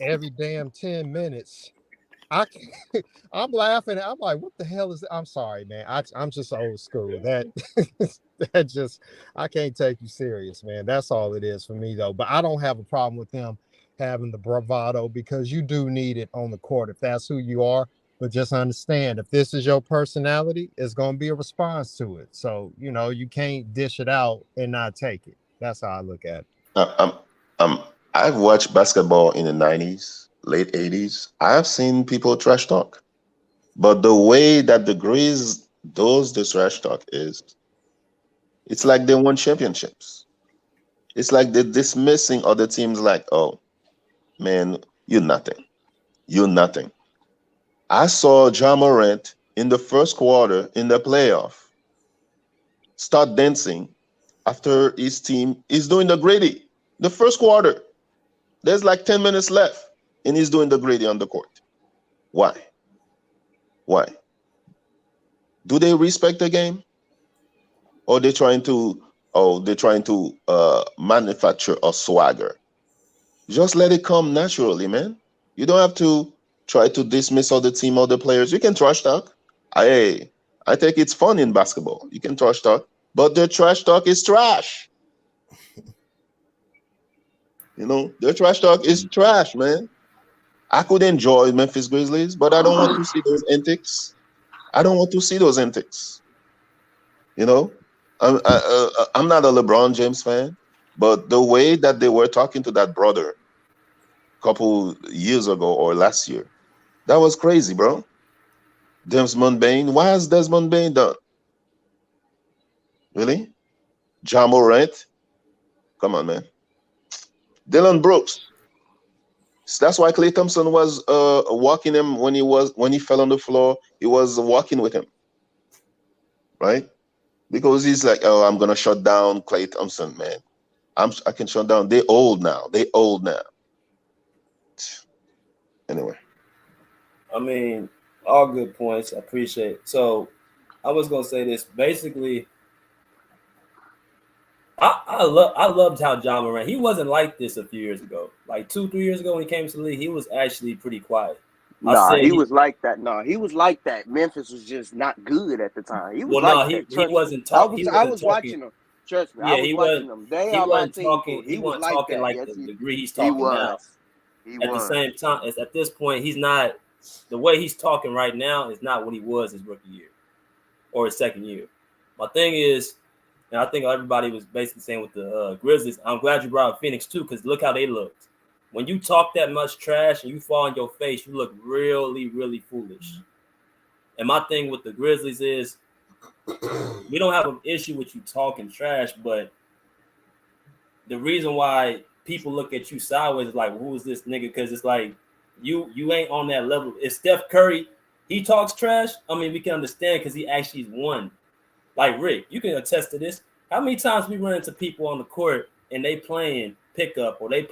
every damn 10 minutes, I'm laughing. I'm like, what the hell is that? I'm sorry, man. I'm just old school. That just, I can't take you serious, man. That's all it is for me, though. But I don't have a problem with them having the bravado because you do need it on the court if that's who you are. But just understand, if this is your personality, it's going to be a response to it. So, you can't dish it out and not take it. That's how I look at it. I've watched basketball in the 90s, late 80s. I've seen people trash talk. But the way that the Grizz does the trash talk is, it's like they won championships. It's like they're dismissing other teams like, oh, man, you're nothing. You're nothing. I saw Ja Morant in the first quarter in the playoff start dancing after his team is doing the gritty. The first quarter, there's like 10 minutes left, and he's doing the gritty on the court. Why? Why? Do they respect the game? Or they're trying to manufacture a swagger? Just let it come naturally, man. You don't have to try to dismiss other team, other players. You can trash talk. I think it's fun in basketball. You can trash talk, but the trash talk is trash. The trash talk is trash, man. I could enjoy Memphis Grizzlies, but I don't want to see those antics. I'm not a LeBron James fan, but the way that they were talking to that brother a couple years ago or last year, that was crazy, bro. Desmond Bain, why has Desmond Bain done? Really? Ja Morant? Come on, man. Dylan Brooks. That's why Klay Thompson was walking him when he fell on the floor. He was walking with him, right? Because he's like, oh, I'm gonna shut down Klay Thompson, man. I can shut down. They old now. Anyway. I mean, all good points. I appreciate it. So I was gonna say this. Basically, I loved how Ja Morant. He wasn't like this a few years ago. Like 2-3 years ago when he came to the league, he was actually pretty quiet. He was like that. He was like that. Memphis was just not good at the time. He was he wasn't talking. I was watching him. Trust me, I was watching him. He wasn't talking. He wasn't talking like the degree he's talking now. The same time, at this point, he's not. The way he's talking right now is not what he was his rookie year or his second year. My thing is, and I think everybody was basically saying with the Grizzlies, I'm glad you brought up Phoenix too, because look how they looked. When you talk that much trash and you fall on your face, you look really, really foolish. And my thing with the Grizzlies is, we don't have an issue with you talking trash, but the reason why people look at you sideways is like, who is this nigga? Because it's like, you ain't on that level. If Steph Curry, he talks trash, I mean, we can understand because he actually won. Like Rick, you can attest to this. How many times we run into people on the court and they playing pickup or they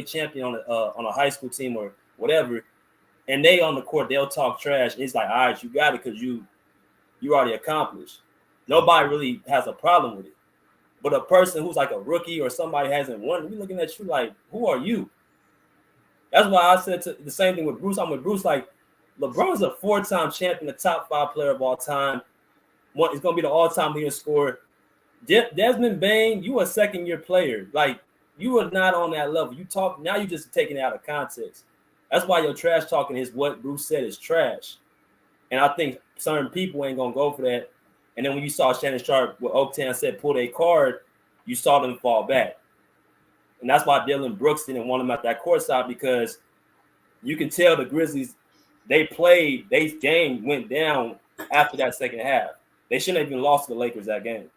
champion on a high school team or whatever, and they on the court, they'll talk trash. It's like, all right, you got it because you already accomplished. Nobody really has a problem with it. But a person who's like a rookie or somebody hasn't won, we looking at you like, who are you? That's why I said the same thing with Bruce. I'm with Bruce. Like, LeBron's a 4-time champion, the top 5 player of all time. He's going to be the all-time leading scorer. Desmond Bain, you a second-year player. Like, you are not on that level. You talk now. You just taking it out of context. That's why your trash talking is what Bruce said is trash. And I think certain people ain't gonna go for that. And then when you saw Shannon Sharpe, what Oaktown said, pull their card, you saw them fall back. And that's why Dylan Brooks didn't want him at that court side, because you can tell the Grizzlies, they game went down after that second half. They shouldn't have even lost to the Lakers that game.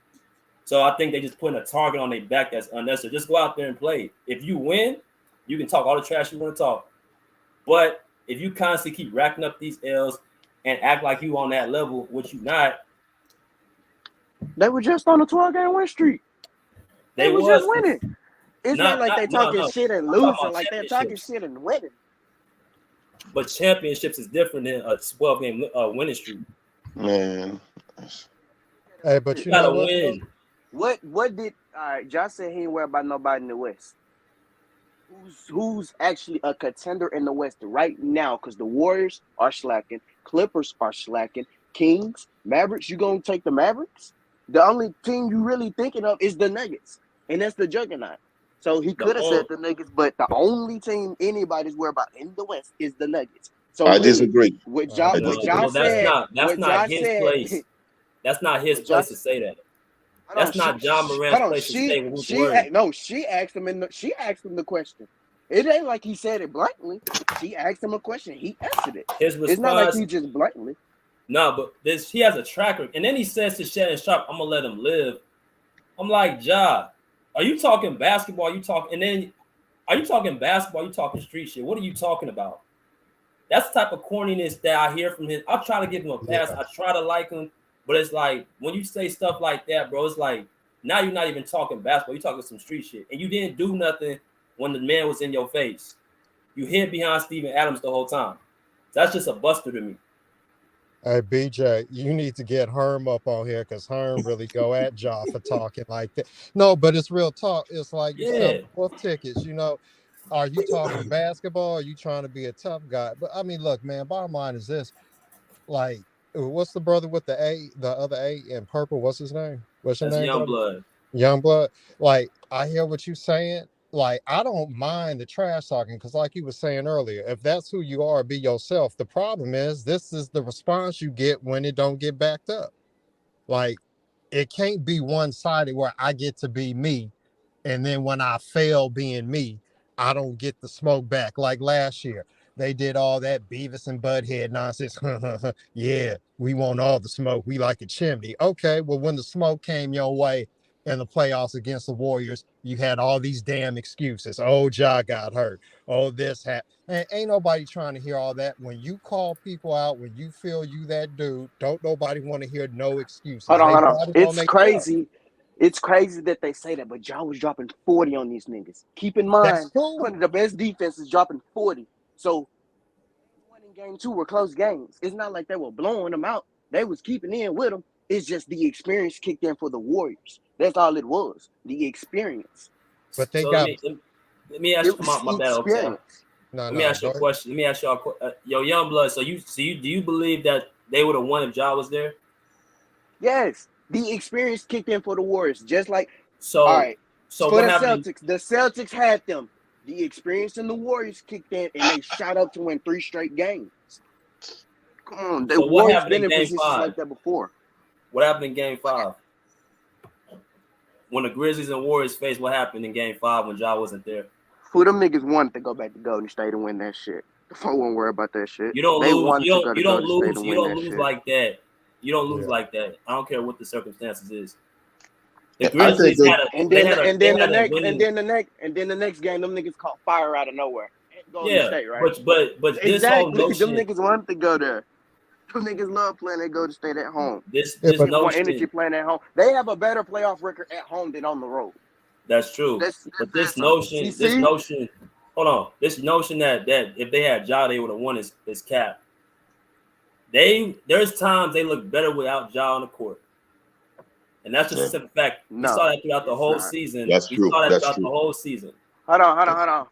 So I think they just putting a target on their back that's unnecessary. Just go out there and play. If you win, you can talk all the trash you want to talk. But if you constantly keep racking up these L's and act like you on that level, which you not. They were just on a 12-game win streak. They were just winning. It's not like they're talking shit and losing. Like they're talking shit and winning. But championships is different than a 12-game winning streak. Man. Hey, but you gotta win. What did Josh said he ain't worried about nobody in the West. Who's actually a contender in the West right now? Because the Warriors are slacking, Clippers are slacking, Kings, Mavericks. You gonna take the Mavericks? The only team you really thinking of is the Nuggets, and that's the juggernaut. So he could have said the Nuggets, but the only team anybody's worried about in the West is the Nuggets. So I Lee, disagree. what I Josh, No, what disagree. well, Josh said, that's what not Josh his said, place. That's not his what place Josh, to say that. hold on, That's not John Morant's hold on, place to say who's she, worried. no, she asked him the question. It ain't like he said it blatantly. She asked him a question. He answered it. His It's not like response, he just blatantly. no, but this he has a tracker, and then he says to Shannon Sharpe, "I'm gonna let him live." I'm like, Ja, are you talking basketball? Are you talking, and then are you talking basketball? Are you talking street shit? What are you talking about? That's the type of corniness that I hear from him. I try to give him a pass. Yeah. I try to like him, but it's like when you say stuff like that, bro, it's like now you're not even talking basketball. You're talking some street shit, and you didn't do nothing when the man was in your face. You hid behind Steven Adams the whole time. That's just a buster to me. Hey, BJ, you need to get Herm up on here because Herm really go at Ja for talking like that. No, but it's real talk. It's like you sell Yeah, both tickets. Are you talking basketball? Or are you trying to be a tough guy? But I mean, look, man, bottom line is this. Like, what's the brother with the other A in purple? What's his name? What's your that's name, young brother? blood. Young blood. Like, I hear what you're saying. Like, I don't mind the trash talking because, like you were saying earlier, if that's who you are, be yourself. The problem is this is the response you get when it don't get backed up. Like, it can't be one-sided where I get to be me, and then when I fail being me, I don't get the smoke back. Like last year, they did all that Beavis and Butthead nonsense. Yeah, we want all the smoke. We like a chimney. Okay, well, when the smoke came your way in the playoffs against the Warriors, you had all these damn excuses. Oh, Ja got hurt. Oh, this happened. And ain't nobody trying to hear all that. When you call people out, when you feel you that dude, don't nobody want to hear no excuses. They Hold on. got it on It's their stuff. crazy. It's crazy that they say that, but Ja was dropping 40 on these niggas. Keep in That's mind, cool. one of the best defenses dropping 40. So one in game 2 were close games. It's not like they were blowing them out. They was keeping in with them. It's just the experience kicked in for the Warriors. That's all it was. The experience. But they So got let me ask It you was my bad, okay. experience. no, Let me ask you go a ahead. question. Let me ask y'all, yo, young blood. So do you believe that they would have won if Ja was there? Yes. The experience kicked in for the Warriors. Just like, all So right, so for what the happened? Celtics, the Celtics had them. The experience in the Warriors kicked in, and they shot up to win 3 straight games. Come on, the So what Warriors happened been in in Game positions 5? like that before. What happened in Game 5? When the Grizzlies and Warriors faced, what happened in Game 5 when Ja wasn't there? Who them niggas wanted to go back to Golden State and win that shit. The phone won't worry about that shit. You don't They lose. wanted to go to Golden State and You win don't that lose shit. like that. You don't lose Yeah. like that. I don't care what the circumstances is. The I think Grizzlies that And they then had a and then the next winning. and then the next game, them niggas caught fire out of nowhere. At Golden Yeah, State, right? but this whole Exactly. Them notion, niggas wanted to go there. Them niggas love playing at Golden State at home. this Yeah, this but More energy notion, playing at home. They have a better playoff record at home than on the road. that's true. That's But that's something. You see? hold on, this notion that if they had Ja, they would have won is cap. There's times they look better without Ja on the court. And that's just a simple fact. We saw No, that throughout the it's whole not. season. that's We true. saw that That's throughout the true. whole season. Hold on.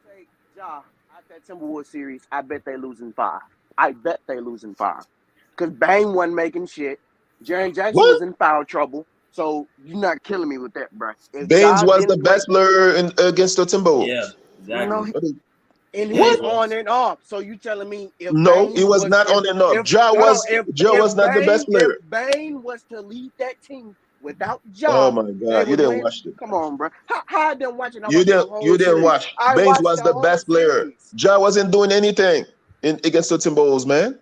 Take Ja out that Timberwolves series. I bet they losing 5. I bet they losing 5. Because Bang wasn't making shit. Jaren Jackson What? was in foul trouble. So you're not killing me with that, bro. If Baines Ja was the didn't play, best player against the Yeah, Timberwolves. no, exactly. in Yeah, he his What? was. on and off. So you telling me if No, he Bane was was not on and off. if hold on, Ja was not the best if player. Bane was to lead that team without Oh Ja, my they God, you would didn't win. watch it. Come on, bro. How I done watching? I You watched the didn't. You whole didn't series. watch. I Baines watched was the the whole best player. series. Ja wasn't doing anything against the Timberwolves, man.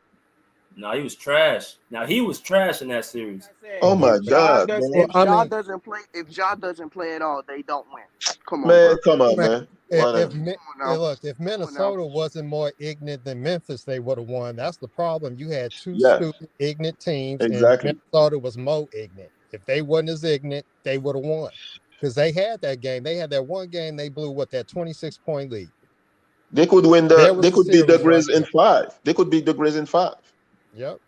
No, he was trash. Now he was trash in that series. I said, Oh my God, Well, man. if I Ja mean, doesn't play, at all, they don't win. Come on, Man, bro. come on, man, man. Why not? Come on now. look, if Come on now. Minnesota wasn't more ignorant than Memphis, they would have won. That's the problem. You had two Yes, stupid, ignorant teams, and exactly. Minnesota was more ignorant. If they wasn't as ignorant, they would have won because they had that game. They had that one game they blew that 26-point lead. They could win There They was the could beat the series right Grizz in there. 5. They could beat the Grizz in 5. Yep.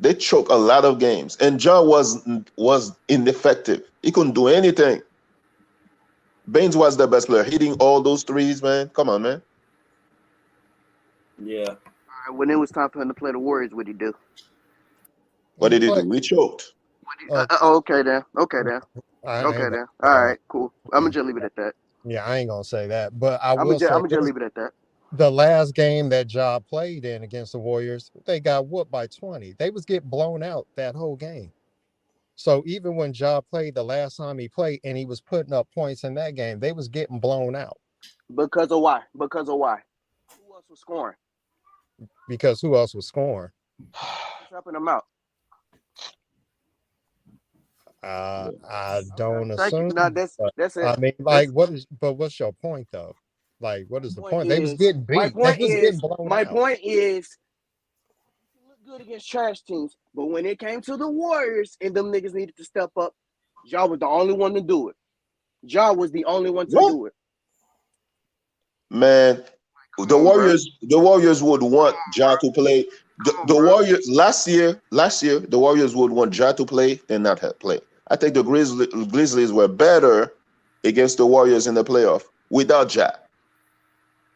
They choke a lot of games, and Ja was ineffective. He couldn't do anything. Baines was the best player, hitting all those threes, man. Come on, man. Yeah. When it was time for him to play the Warriors, what'd he do? What He did he played. do? He choked. Okay then. I ain't All right, cool. I'm gonna just leave it at that. Yeah, I ain't gonna say that, but I I'm will gonna say just this. leave it at that. the last game that Ja played in against the Warriors, they got whooped by 20. They was getting blown out that whole game. So even when Ja played the last time he played and he was putting up points in that game, they was getting blown out. Because of why? Because of why? Who else was scoring? Because who else was scoring? Who's helping them out? I don't Thank you. assume. Now that's it. I mean, like, what's your point though? Like, what is the point? They was getting beat. My point They was getting blown out. point is, you look good against trash teams, but when it came to the Warriors and them niggas needed to step up, Ja was the only one to do it. Ja was the only one to do it. Man, the Warriors would want Ja to play. The Warriors last year, the Warriors would want Ja to play and not play. I think the Grizzlies were better against the Warriors in the playoff without Ja.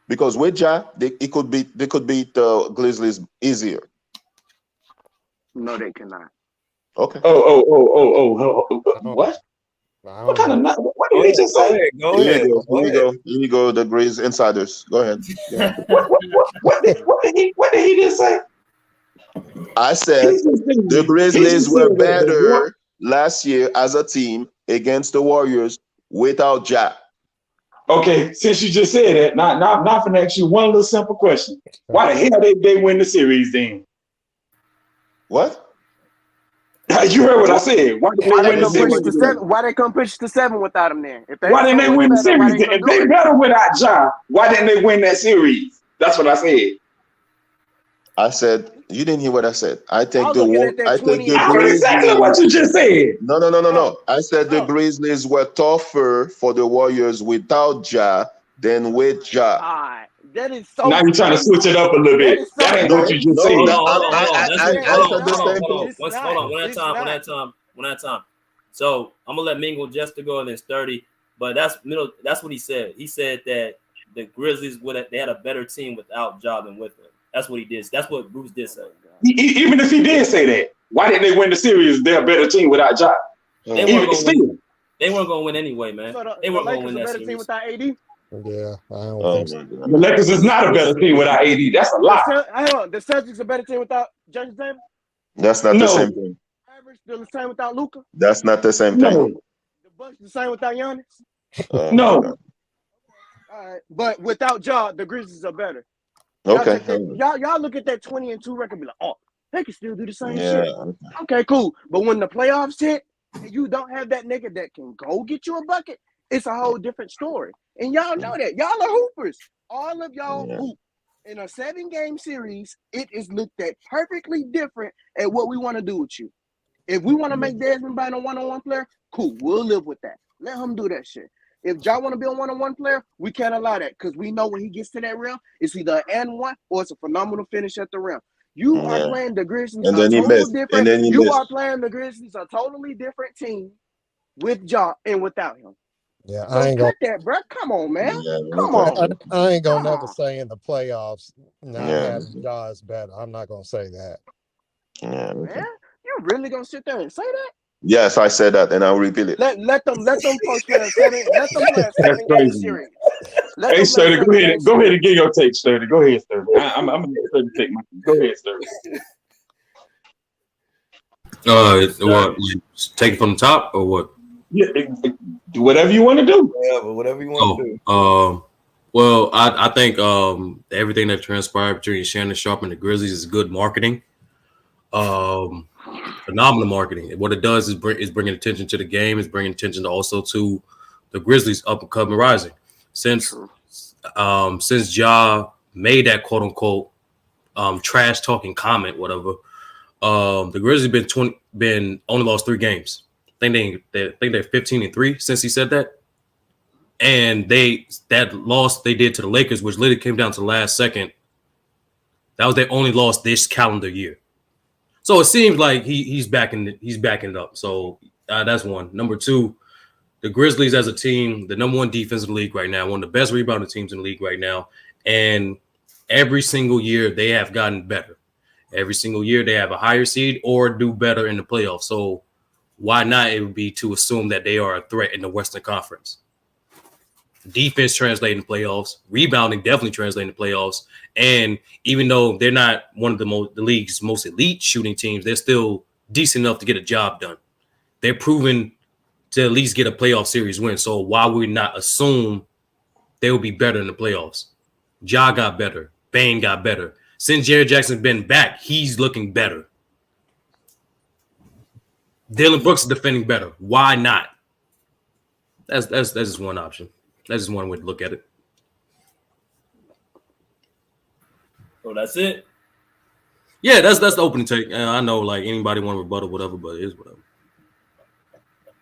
Because with Ja, they could beat the Grizzlies easier. No, they cannot. Okay. What? What kind of what did he just say? Go ahead. Here you go. The Grizz insiders. Go ahead. What did he just say? I said the Grizzlies were better last year as a team against the Warriors without Ja. Okay, since you just said that, now I'm gonna ask you one little simple question. Why the hell they win the series then? What? You heard what I said. Why did they win the series? Why they come push to 7 without him there? Why didn't they win the series? If they better without Ja, why didn't they win that series? That's what I said. I said you didn't hear what I said. I think the Grizzlies. Exactly what you just said. No. I said the Grizzlies were tougher for the Warriors without Ja than with Ja. That is so. Now you're trying to switch it up a little bit. That ain't what you just said. Hold on. One at a time. So I'm gonna let Mingle Jester go and then Sturdy. But that's what he said. He said that the Grizzlies they had a better team without Ja than with him. That's what he did. That's what Bruce did say. Even if he did say that, why didn't they win the series? They're a better team without Ja. They weren't going to win anyway, man. They weren't going to win that series. Team without AD? Yeah, I don't think so. The Lakers is not a better team without AD. That's a lie. The Celtics a better team without Judge Davis? That's not the same thing. Average still the same without Luka? That's not the same thing. The Bucks the same without Giannis? No. All right, but without Ja, the Grizzlies are better. Okay. Y'all look at that 20-2 record and be like, oh, they can still do the same shit. Okay, cool. But when the playoffs hit and you don't have that nigga that can go get you a bucket, it's a whole different story. And y'all know that. Y'all are hoopers. All of y'all hoop. In a 7-game series, it is looked at perfectly different at what we want to do with you. If we want to make Desmond Bane a one-on-one player, cool. We'll live with that. Let him do that shit. If Ja want to be a one-on-one player, we can't allow that because we know when he gets to that rim, it's either an one or it's a phenomenal finish at the rim. You are playing the Grizzlies a totally different. You are playing the Grizzlies a totally different team with Ja and without him. Yeah, I ain't gonna cut that, bro. Come on, man. Come on. I ain't gonna never say in the playoffs. Having Ja is better. I'm not gonna say that. Yeah, man. You really gonna sit there and say that? Yes, I said that, and I'll repeat it. Let them post play a 7. Let them play a 7-game series. Hey, Sturdy, go ahead and get your take, Sturdy. Go ahead, Sturdy. I'm gonna let Sturdy take my. Go ahead, Sturdy. What? Take it from the top or what? Yeah, do whatever you want to do. Yeah, but whatever you want to do. Well, I think everything that transpired between Shannon Sharpe and the Grizzlies is good marketing. Phenomenal marketing. What it does is bringing attention to the game. It's bringing attention also to the Grizzlies up and coming rising. Since Ja made that quote unquote trash talking comment, whatever, the Grizzlies been only lost 3 games. I think they're 15-3 since he said that. And that loss they did to the Lakers, which literally came down to the last second, that was their only loss this calendar year. So it seems like he's backing it up. So that's one. Number 2, the Grizzlies as a team, the number 1 defense in the league right now, one of the best rebounding teams in the league right now. And every single year they have gotten better. Every single year they have a higher seed or do better in the playoffs. So why not? It would be to assume that they are a threat in the Western Conference. Defense translating to playoffs. Rebounding definitely translating to playoffs. And even though they're not one of the league's most elite shooting teams, they're still decent enough to get a job done. They're proven to at least get a playoff series win. So why would we not assume they will be better in the playoffs? Ja got better. Bane got better. Since Jared Jackson's been back, he's looking better. Dylan Brooks is defending better. Why not? That's just one option. That's just one way to look at it. So that's it. Yeah, that's the opening take. I know, like, anybody want to rebuttal, whatever, but it is whatever.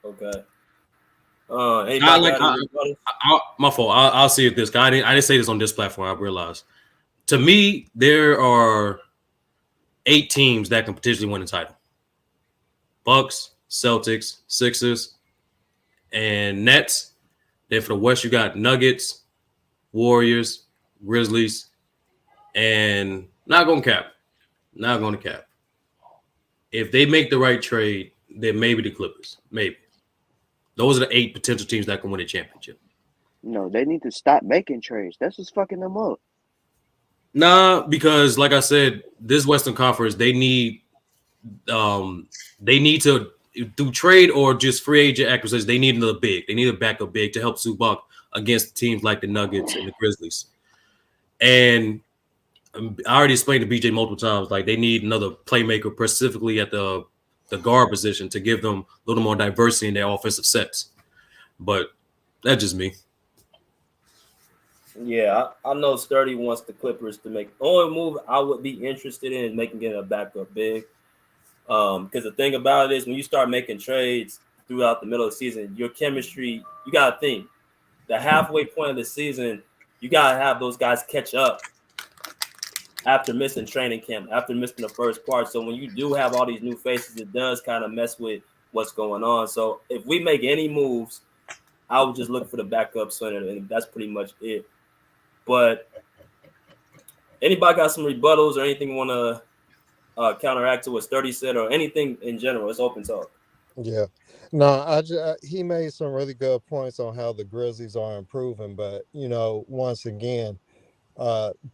Okay. My fault. I'll see if this guy. I didn't say this on this platform. I realized. To me, there are 8 teams that can potentially win the title: Bucks, Celtics, Sixers, and Nets. Then for the West, you got Nuggets, Warriors, Grizzlies, and not going to cap. If they make the right trade, then maybe the Clippers. Maybe. Those are the 8 potential teams that can win a championship. No, they need to stop making trades. That's what's fucking them up. Nah, because like I said, this Western Conference, they need to do trade or just free agent acquisitions. They need another big. They need a backup big to help Zubac against teams like the Nuggets and the Grizzlies. And I already explained to BJ multiple times, like they need another playmaker, specifically at the guard position, to give them a little more diversity in their offensive sets. But that's just me. Yeah, I know Sturdy wants the Clippers to make the only move I would be interested in making it a backup big. Because the thing about it is when you start making trades throughout the middle of the season, your chemistry, you got to think the halfway point of the season, you got to have those guys catch up after missing training camp, after missing the first part. So when you do have all these new faces, it does kind of mess with what's going on. So if we make any moves, I would just look for the backup center, and that's pretty much it. But anybody got some rebuttals or anything want to counteract to what Sturdy said, or anything in general? It's open talk. Yeah. No, he made some really good points on how the Grizzlies are improving, but once again,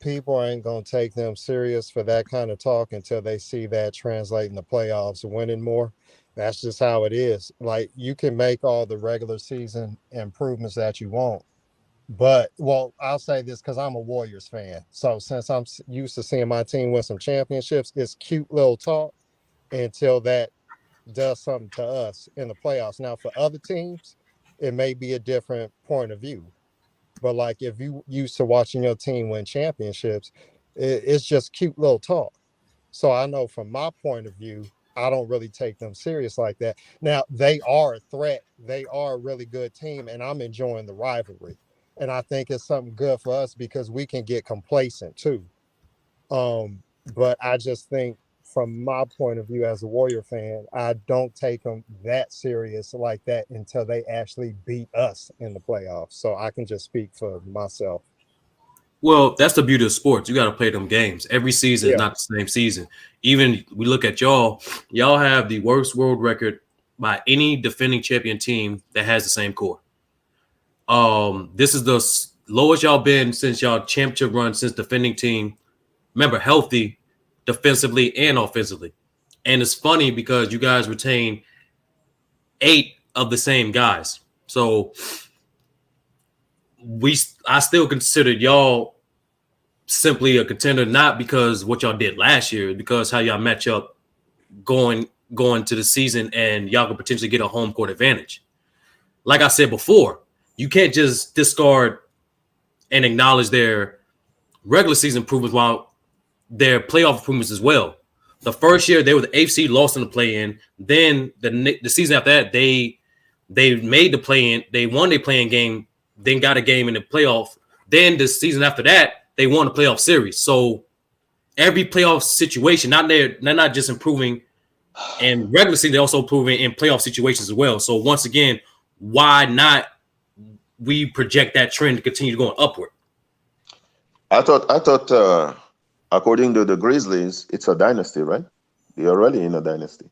people ain't gonna take them serious for that kind of talk until they see that translate in the playoffs, winning more. That's just how it is. Like, you can make all the regular season improvements that you want, but I'll say this because I'm a Warriors fan. So since I'm used to seeing my team win some championships, it's cute little talk until that does something to us in the playoffs. Now, for other teams, it may be a different point of view. But like, if you used to watching your team win championships, it's just cute little talk. So I know from my point of view, I don't really take them serious like that. Now, they are a threat. They are a really good team, and I'm enjoying the rivalry. And I think it's something good for us because we can get complacent too. But I just think from my point of view as a Warrior fan, I don't take them that serious like that until they actually beat us in the playoffs. So I can just speak for myself. Well, that's the beauty of sports. You got to play them games. Every season is not the same season. Even we look at y'all have the worst world record by any defending champion team that has the same core. This is the lowest y'all been since y'all championship run since defending team. Remember, healthy defensively and offensively. And it's funny because you guys retain 8 of the same guys. So I still consider y'all simply a contender, not because what y'all did last year, because how y'all match up going to the season, and y'all could potentially get a home court advantage. Like I said before, you can't just discard and acknowledge their regular season improvements while their playoff improvements as well. The first year they were the 8th seed, lost in the play-in. Then the season after that, they made the play-in. They won their play-in game, then got a game in the playoff. Then the season after that, they won the playoff series. So every playoff situation, they're not just improving in regular season, they're also improving in playoff situations as well. So once again, why not we project that trend to continue going upward? I thought according to the Grizzlies, it's a dynasty, right? They're already in a dynasty.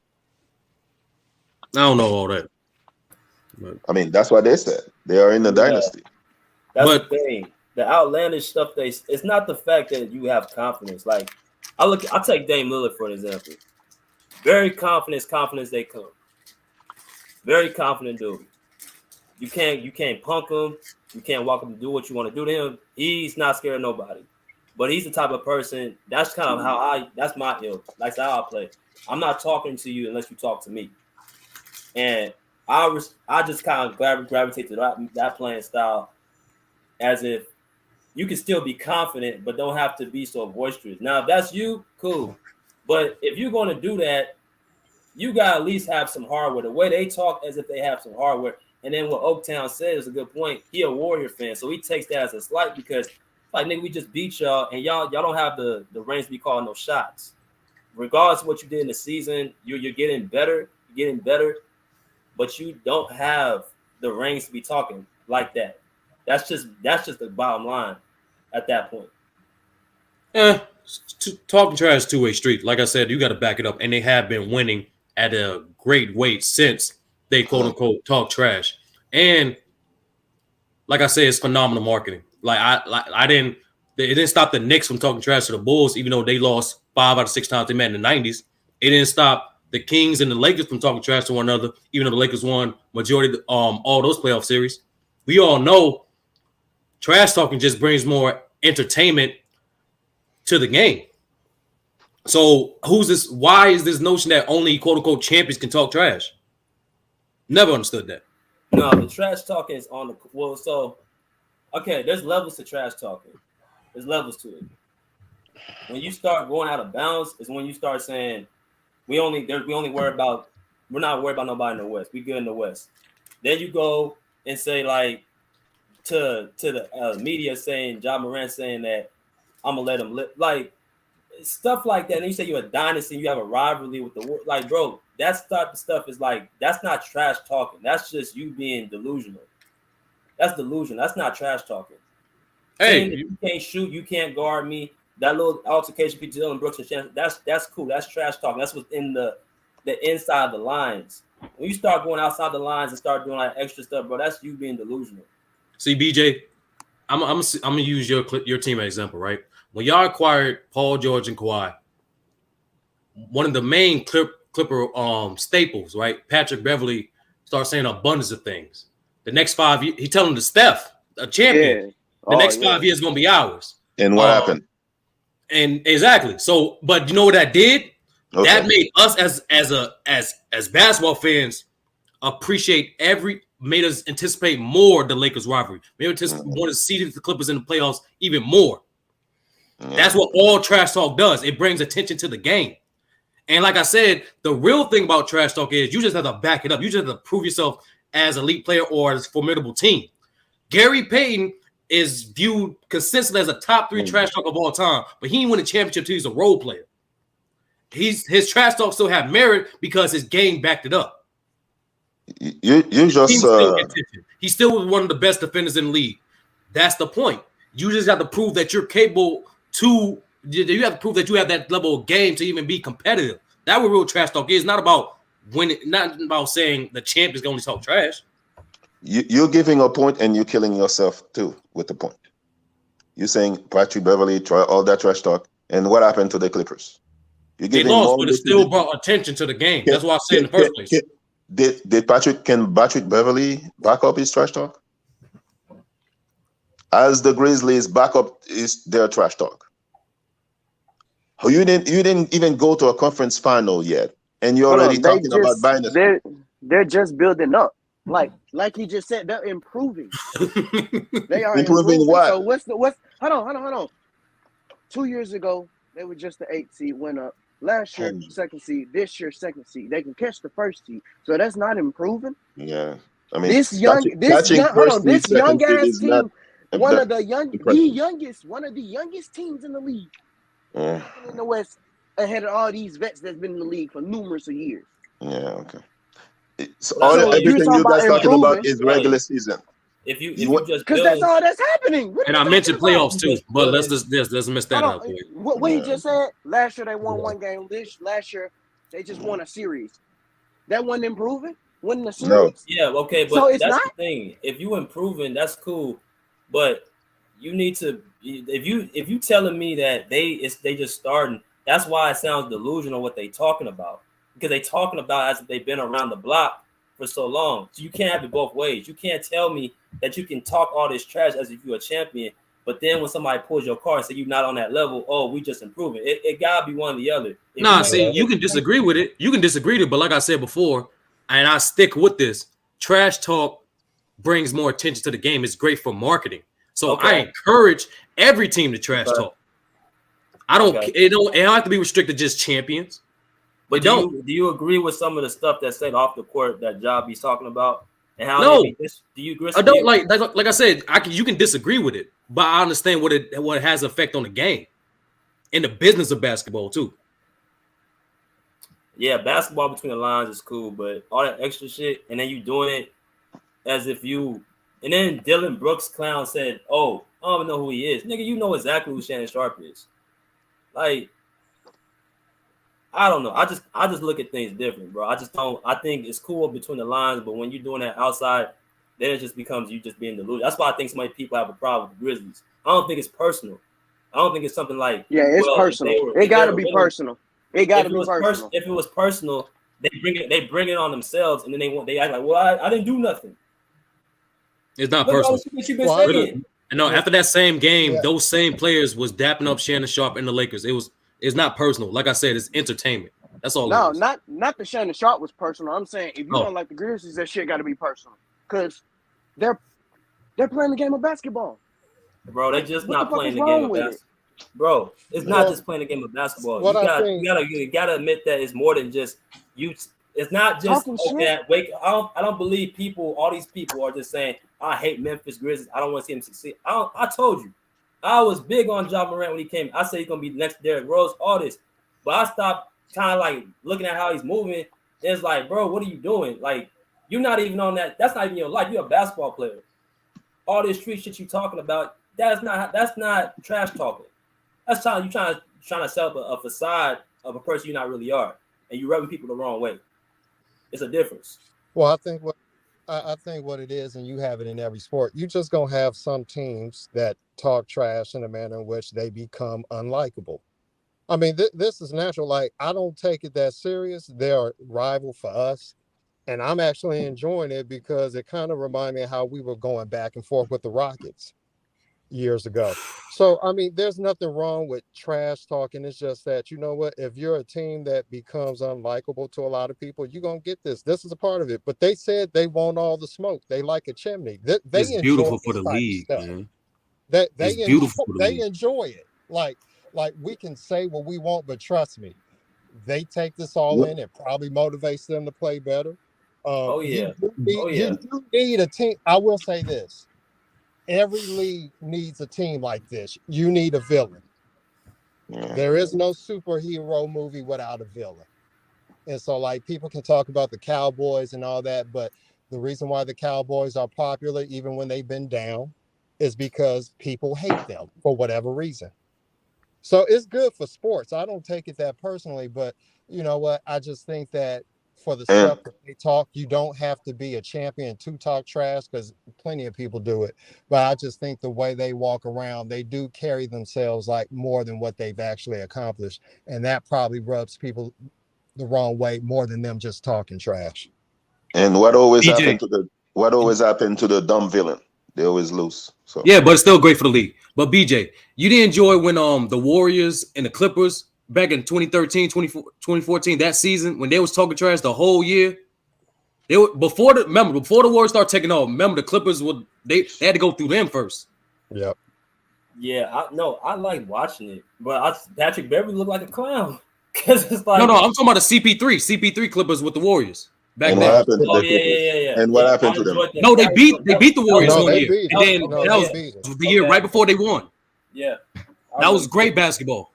I don't know all that. But I mean, that's what they said. They are in a dynasty. That's the thing. The outlandish stuff it's not the fact that you have confidence. Like I'll take Dame Lillard for an example. Very confident they come. Very confident dude. You can't punk him. You can't walk up and do what you want to do to him. He's not scared of nobody. But he's the type of person, that's kind of that's my ilk. That's how I play. I'm not talking to you unless you talk to me. And I just kind of gravitate to that playing style, as if you can still be confident, but don't have to be so boisterous. Now, if that's you, cool. But if you're going to do that, you got to at least have some hardware. The way they talk as if they have some hardware. And then what Oaktown said is a good point. He a Warrior fan, so he takes that as a slight because, like, nigga, we just beat y'all, and y'all don't have the range to be calling no shots. Regardless of what you did in the season, you're getting better. You're getting better. But you don't have the range to be talking like that. That's just the bottom line at that point. Talking trash is two-way street. Like I said, you got to back it up, and they have been winning at a great rate since they quote unquote talk trash. And like I said, it's phenomenal marketing. It didn't stop the Knicks from talking trash to the Bulls, even though they lost 5 out of 6 times they met in the 90s. It didn't stop the Kings and the Lakers from talking trash to one another, even though the Lakers won majority of all those playoff series. We all know trash talking just brings more entertainment to the game. So who's this? Why is this notion that only quote unquote champions can talk trash? Never understood that. No, the trash talking is on the so okay, there's levels to trash talking. There's levels to it. When you start going out of bounds is when you start saying we're not worried about nobody in the West. We good in the West. Then you go and say like to the media saying Ja Morant saying that I'm gonna let him live, like stuff like that. And you say you're a dynasty, you have a rivalry with the like, bro. That type of stuff is like that's not trash talking. That's just you being delusional. That's delusion. That's not trash talking. Hey, you can't shoot, you can't guard me. That little altercation between Dillon Brooks and Shannon, that's cool. That's trash talking. That's what's in the inside the lines. When you start going outside the lines and start doing like extra stuff, bro, that's you being delusional. See, BJ, I'm gonna use your team as example, right? When y'all acquired Paul George and Kawhi, one of the main Clipper staples, right? Patrick Beverley starts saying abundance of things. The next 5 years, he telling the Steph, a champion. Yeah. The next 5 years is gonna be ours. And what happened? And exactly. So, but you know what that did? Okay. That made us as basketball fans made us anticipate more the Lakers rivalry. Made us want to see the Clippers in the playoffs even more. Yeah. That's what all trash talk does. It brings attention to the game. And like I said, the real thing about trash talk is you just have to back it up. You just have to prove yourself as an elite player or as a formidable team. Gary Payton is viewed consistently as a top 3 trash talk of all time, but he didn't win a championship till he's a role player. His trash talk still have merit because his game backed it up. You just he still was one of the best defenders in the league. That's the point. You just have to prove that you're capable to. You have to prove that you have that level of game to even be competitive. That's what real trash talk is. Not about winning. Not about saying the champ is going to talk trash. You're giving a point and you're killing yourself too with the point. You're saying Patrick Beverley try all that trash talk, and what happened to the Clippers? They lost, but it still brought attention to the game. That's why I said in the first place. Can Patrick Beverley back up his trash talk? As the Grizzlies back up is their trash talk. You didn't even go to a conference final yet, and you're already talking about buying a. They're just building up. Like he just said, they're improving. They are improving what? So what's hold on. 2 years ago, they were just the 8th seed, went up. Last year, 2nd seed. This year, 2nd seed. They can catch the 1st seed. So that's not improving. Yeah. I mean, this young ass team, one of the youngest teams in the league. In the West, ahead of all these vets that's been in the league for numerous of years. Yeah, okay. So everything you guys talking about is regular season. If you just because that's all that's happening. And I mentioned playoffs too, but let's miss that out. What he just said, last year they won one game. Last year they just won a series. That wasn't improving. Winning the series. No. Yeah, okay, but so that's the thing. If you improving, that's cool. But you need to, if you telling me that they just starting, that's why it sounds delusional what they talking about, because they talking about as if they've been around the block for so long. So you can't have it both ways. You can't tell me that you can talk all this trash as if you're a champion, but then when somebody pulls your card and say you're not on that level, oh, we just improving. It gotta be one or the other. You can disagree with it. You can disagree with it, but like I said before, and I stick with this, trash talk brings more attention to the game. It's great for marketing. So I encourage every team to trash talk. I don't. It don't have to be restricted to just champions. But do you agree with some of the stuff that's said off the court that Job be talking about and how? No, do you agree? I don't like I said. You can disagree with it, but I understand what it has effect on the game and the business of basketball too. Yeah, basketball between the lines is cool, but all that extra shit, and then you doing it as if you. And then Dylan Brooks clown said, "Oh, I don't even know who he is, nigga. You know exactly who Shannon Sharpe is." Like, I don't know. I just look at things different, bro. I just don't. I think it's cool between the lines, but when you're doing that outside, then it just becomes you just being deluded. That's why I think so many people have a problem with the Grizzlies. I don't think it's personal. I don't think it's something like it's personal. It got to be personal. It got to be personal. If it was personal, they bring it on themselves, and then they act like, well, I didn't do nothing. It's not personal. No, after that same game, those same players was dapping up Shannon Sharpe and the Lakers. It's not personal. Like I said, it's entertainment. That's all. No, not the Shannon Sharpe was personal. I'm saying if you don't like the Grizzlies, that shit got to be personal because they're playing the game of basketball. Bro, they just not playing the game of basketball. Bro, it's not just playing the game of basketball. You gotta admit that it's more than just you. It's not just I don't believe all these people are just saying, I hate Memphis Grizzlies. I don't want to see him succeed. I told you. I was big on Ja Morant when he came. I said he's gonna be the next Derrick Rose, all this. But I stopped kind of like looking at how he's moving. It's like, bro, what are you doing? Like, you're not even on that. That's not even your life. You're a basketball player. All this street shit you talking about, that's not trash talking. That's you trying to sell up a facade of a person you not really are, and you rubbing people the wrong way. It's a difference. Well, I think what it is, and you have it in every sport, you just gonna have some teams that talk trash in a manner in which they become unlikable. I mean, this is natural. Like, I don't take it that serious. They're a rival for us, and I'm actually enjoying it because it kind of reminds me of how we were going back and forth with the Rockets years ago. So, I mean, there's nothing wrong with trash talking. It's just that, you know what, if you're a team that becomes unlikable to a lot of people, you're going to get this. This is a part of it. But they said they want all the smoke. They like a chimney. It's beautiful for the league, man. They enjoy it. Like we can say what we want, but trust me, they take this all in. It probably motivates them to play better. You do need a team. I will say this. Every league needs a team like this. You need a villain. There is no superhero movie without a villain. And so, like, people can talk about the Cowboys and all that, but the reason why the Cowboys are popular, even when they've been down, is because people hate them for whatever reason. So it's good for sports. I don't take it that personally, but you know what? I just think that for the stuff that they talk, you don't have to be a champion to talk trash, because plenty of people do it. But I just think the way they walk around, they do carry themselves like more than what they've actually accomplished. And that probably rubs people the wrong way more than them just talking trash. And what always happened to the dumb villain? They always lose. So yeah, but it's still great for the league. But BJ, you didn't enjoy when the Warriors and the Clippers back in 2013, 2014, that season, when they was talking trash the whole year. Before the Warriors started taking off, remember the Clippers they had to go through them first. Yep. Yeah, I like watching it, but Patrick Beverly looked like a clown. Cause it's like no, I'm talking about the CP3 Clippers with the Warriors. And what happened to them? And what happened to them? No, they beat the Warriors one year. And then that was the year right before they won. Yeah. That was great basketball.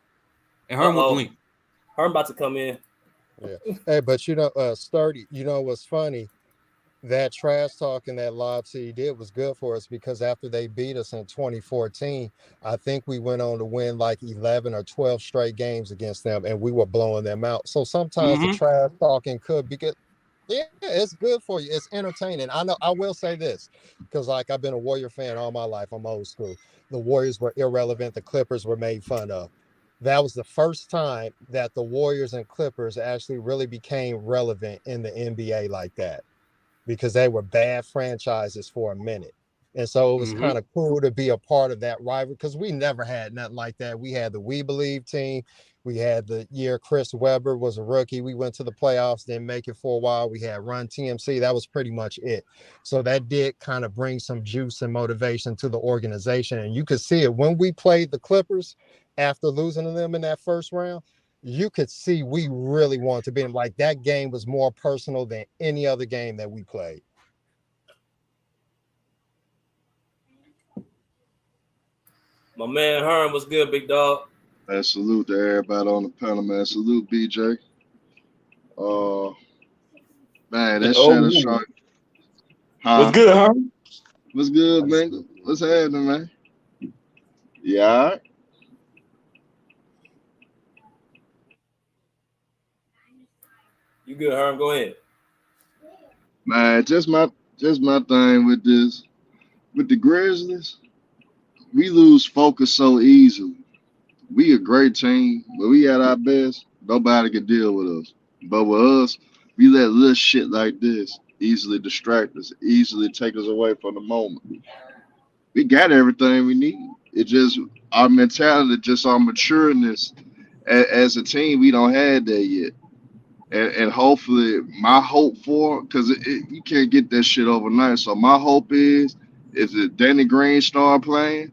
And Herm was clean. Herm about to come in. Yeah. Hey, but Sturdy, you know what's funny? That trash talking that Lob City did was good for us, because after they beat us in 2014, I think we went on to win like 11 or 12 straight games against them, and we were blowing them out. So sometimes the trash talking could be good. Yeah, it's good for you. It's entertaining. I know. I will say this because, like, I've been a Warrior fan all my life. I'm old school. The Warriors were irrelevant. The Clippers were made fun of. That was the first time that the Warriors and Clippers actually really became relevant in the NBA like that, because they were bad franchises for a minute. And so it was kind of cool to be a part of that rivalry, because we never had nothing like that. We had the We Believe team. We had the year Chris Webber was a rookie. We went to the playoffs, didn't make it for a while. We had Run TMC. That was pretty much it. So that did kind of bring some juice and motivation to the organization. And you could see it when we played the Clippers after losing to them in that first round. You could see we really wanted to beat them. Like, that game was more personal than any other game that we played. My man Herm was good, big dog. Man, salute to everybody on the panel, man. Salute, BJ. Man, that Shannon Sharpe. Huh? What's good, huh? What's good, man? What's happening, man? Yeah, all right. You good, Herm? Go ahead. Man, just my thing with this, with the Grizzlies, we lose focus so easily. We a great team, but we at our best, nobody can deal with us. But with us, we let little shit like this easily distract us, easily take us away from the moment. We got everything we need. It just our mentality, just our matureness as a team, we don't have that yet. And hopefully, my hope for, because you can't get that shit overnight. So my hope is that Danny Green start playing.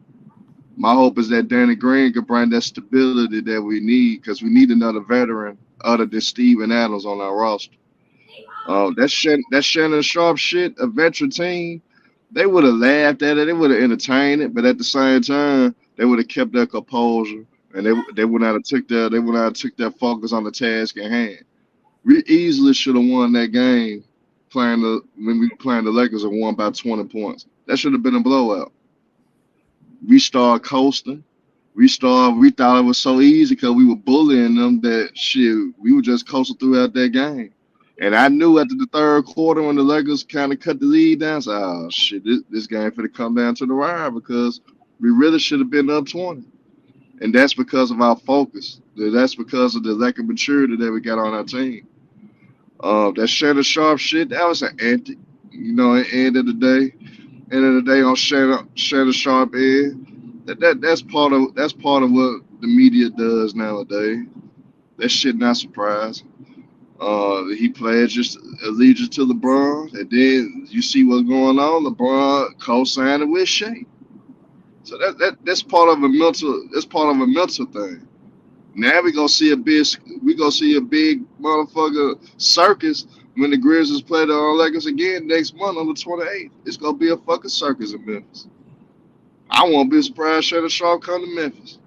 My hope is that Danny Green can bring that stability that we need, because we need another veteran other than Steven Adams on our roster. That Shannon Sharpe shit, a veteran team, they would have laughed at it, they would have entertained it, but at the same time, they would have kept their composure, and they would not have took their focus on the task at hand. We easily should have won that game when we were playing the Lakers and won by 20 points. That should have been a blowout. We started coasting. We thought it was so easy because we were bullying them that shit, we were just coasting throughout that game. And I knew after the third quarter when the Lakers kind of cut the lead down, I said, oh shit, this game finna come down to the wire, because we really should have been up 20. And that's because of our focus. That's because of the lack of maturity that we got on our team. That Shannon Sharpe shit, that was an antic. You know, at the end of the day on Shannon Sharpe that's part of what the media does nowadays. That shit not surprising. He pledged allegiance to LeBron, and then you see what's going on. LeBron co-signed with Shea. So that's part of a mental thing. Now we gonna see a big motherfucker circus when the Grizzlies play the Lakers again next month on the 28th. It's gonna be a fucking circus in Memphis. I won't be surprised Shannon Sharpe come to Memphis.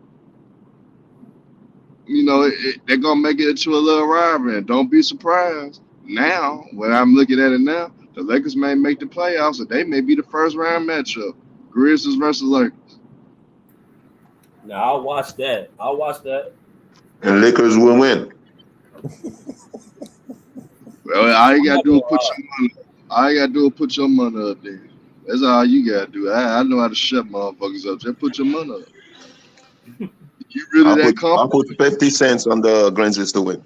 You know, they're gonna make it into a little rivalry. And don't be surprised. Now, when I'm looking at it now, the Lakers may make the playoffs, and they may be the first round matchup. Grizzlies versus Lakers. Now I'll watch that. And Lakers will win. Well, all you gotta do is put your money up there. That's all you gotta do. I know how to shut motherfuckers up. Just put your money up. You really that confident? I'll put 50 cents on the Grizzlies to win.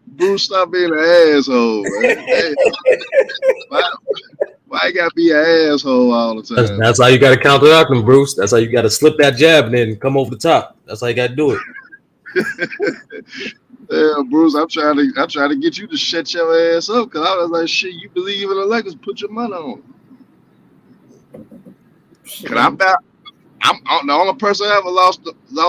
Bruce, stop being an asshole, man. Hey, why you gotta be an asshole all the time? That's how you got to counter out them, Bruce. That's how you got to slip that jab and then come over the top. That's how you got to do it. Yeah, Bruce, I'm trying to get you to shut your ass up, because I was like, shit, you believe in the Lakers, put your money on. Cause I'm the only person I ever lost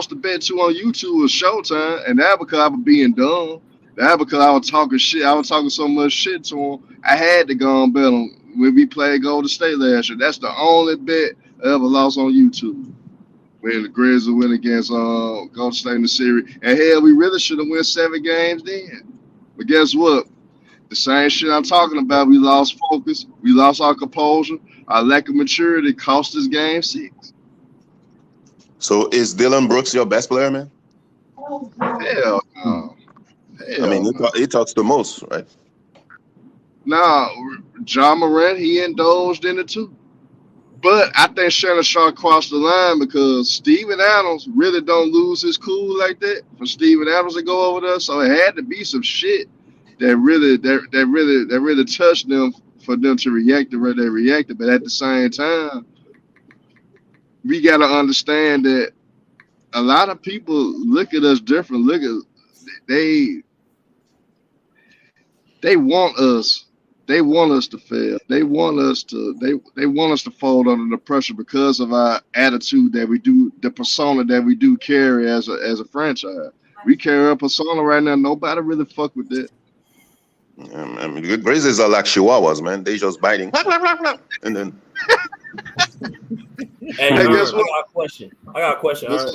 the bet to on YouTube was Showtime, and that because I was being dumb. That because I was talking shit. I was talking so much shit to him. I had to go and bet on when we played Golden State last year. That's the only bet I ever lost on YouTube. When the Grizzlies went against Golden State in the series. And hell, we really should have won 7 games then. But guess what? The same shit I'm talking about. We lost focus. We lost our composure. Our lack of maturity cost us game 6. So is Dylan Brooks your best player, man? Hell no. I mean, Hell he talks the most, right? no. John Morant, he indulged in it too. But I think Shannon Sharpe crossed the line because Steven Adams really don't lose his cool like that for Steven Adams to go over there. So it had to be some shit that really touched them for them to react the way they reacted. But at the same time, we got to understand that a lot of people look at us different. They want us. They want us to fail. They want us to fold under the pressure because of our attitude that we do, the persona that we do carry as a franchise. We carry a persona right now. Nobody really fuck with that. I mean, the Grizzlies are like chihuahuas, man. They just biting, and then. Hey, I got a question.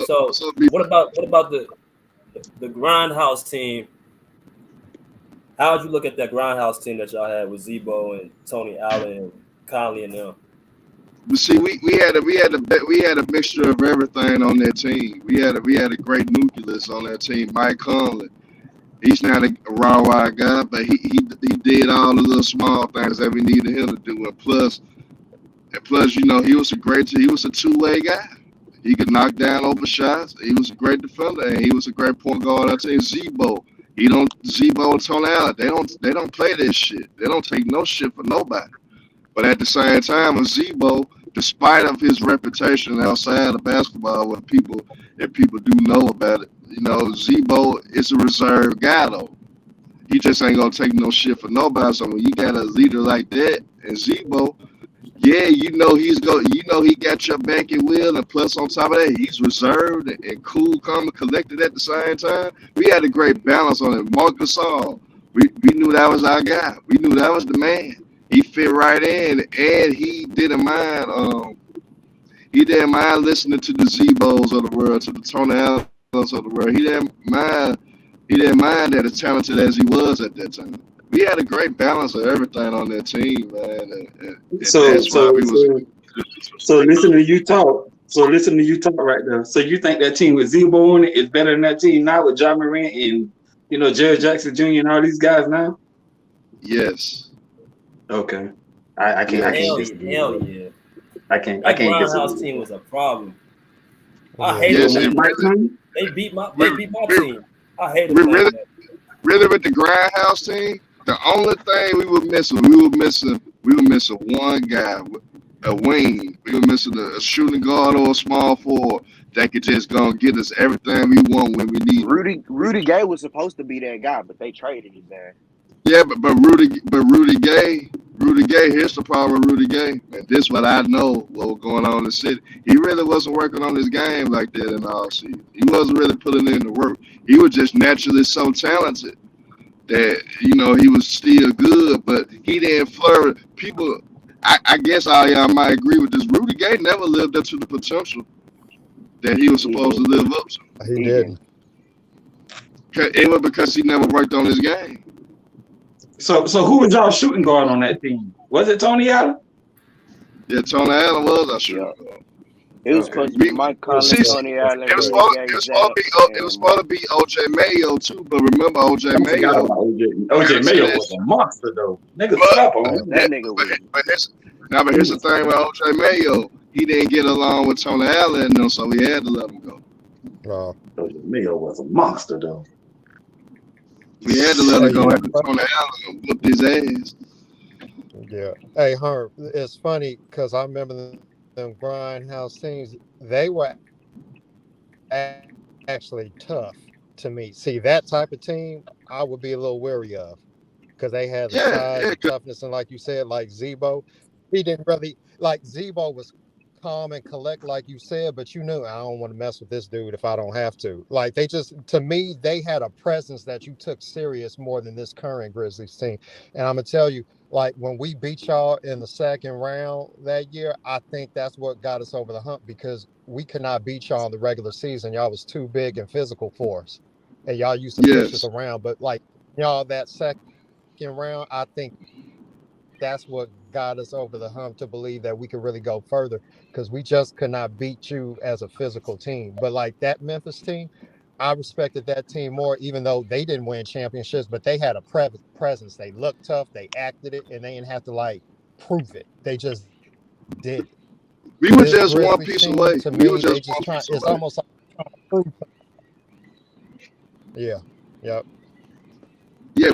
So, what about the Grindhouse team? How would you look at that Grindhouse team that y'all had with Zebo and Tony Allen and Conley and them? But see, we had a mixture of everything on that team. We had a great nucleus on that team. Mike Conley, he's not a raw wide guy, but he did all the little small things that we needed him to do. And plus, you know, he was a two-way guy. He could knock down open shots. He was a great defender, and he was a great point guard. I tell you, Zebo and Tony Allen, they don't play this shit. They don't take no shit for nobody. But at the same time, with Zebo, despite of his reputation outside of basketball, if people do know about it, you know, Zebo is a reserve guy though. He just ain't gonna take no shit for nobody. So when you got a leader like that and Zebo, yeah, he got your back and will, and plus on top of that, he's reserved and cool, calm, and collected at the same time. We had a great balance on it. Marc Gasol, we knew that was our guy. We knew that was the man. He fit right in, and he didn't mind. He didn't mind listening to the Zebos of the world, to the Tony Allens of the world. He didn't mind that as talented as he was at that time. We had a great balance of everything on that team, man. So listen to you talk. So listen to you talk right there. So you think that team with Zebo on it is better than that team now with John Morant and Jared Jackson Jr. and all these guys now? Yes. Okay. I can't. Hell yeah. I can't. That Grindhouse team was a problem. I hate it. They beat my team. I hate it. Really, with the Grindhouse team, the only thing we were missing one guy, a wing. We were missing a shooting guard or a small forward that could just go and get us everything we want when we need. Rudy Gay was supposed to be that guy, but they traded him there. Yeah, but Rudy Gay. Here's the problem with Rudy Gay, and this is what I know what was going on in the city. He really wasn't working on his game like that in all season. He wasn't really putting in the work. He was just naturally so talented that he was still good, but he didn't flourish. People, I guess all y'all might agree with this. Rudy Gay never lived up to the potential that he was supposed to live up to. He didn't. It was because he never worked on his game. So who was y'all shooting guard on that team? Was it Tony Allen? Yeah, Tony Allen was our shooting guard. It was supposed to be Mike Conley, Tony Allen. It was supposed to be OJ Mayo too, but remember OJ Mayo. OJ Mayo was a monster though. Niggas slept on him. That nigga was. But here's the thing with OJ Mayo. He didn't get along with Tony Allen, so we had to let him go. OJ Mayo was a monster though. We had to let him go after Tony Allen whooped his ass. Yeah. Hey, Herb, it's funny because I remember them Grindhouse teams. They were actually tough to me. See, that type of team, I would be a little wary of because they had the size and toughness. And like you said, like Zebo, he didn't really, like Zebo was calm and collect, like you said, but I don't want to mess with this dude if I don't have to. Like to me, they had a presence that you took serious more than this current Grizzlies team. And I'm gonna tell you, like when we beat y'all in the second round that year, I think that's what got us over the hump because we could not beat y'all in the regular season. Y'all was too big and physical for us, and y'all used to push us around. But like y'all, that second round, I think that's what got us over the hump to believe that we could really go further because we just could not beat you as a physical team. But like that Memphis team, I respected that team more, even though they didn't win championships, but they had a presence. They looked tough, they acted it, and they didn't have to like prove it. They just did it. We were This just one Grizzlies piece team, away. to We were me, they just just one try. piece It's away. almost like trying to prove. Yeah. Yep. Yeah,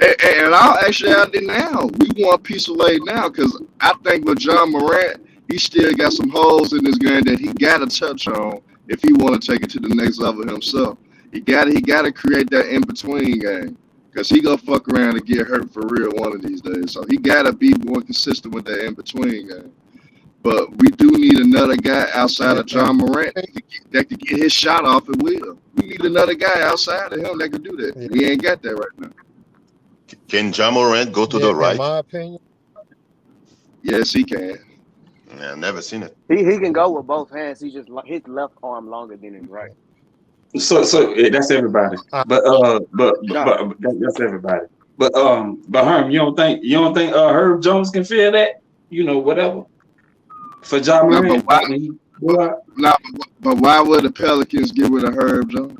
and I'll actually add it now. We one piece away now because I think with John Morant, he still got some holes in his game that he got to touch on if he want to take it to the next level himself. He got to create that in between game because he gonna fuck around and get hurt for real one of these days. So he got to be more consistent with that in between game. But we do need another guy outside of John Morant that could get his shot off at will. We need another guy outside of him that could do that. He ain't got that right now. Can Ja Morant go to the In right? my opinion, Yes, he can. Yeah, I've never seen it. He can go with both hands. He just his left arm longer than his right. So that's everybody. But that's everybody. But Herm, you don't think Herb Jones can feel that? You know, whatever. For Ja No, Morant. but why would the Pelicans get rid of Herb Jones?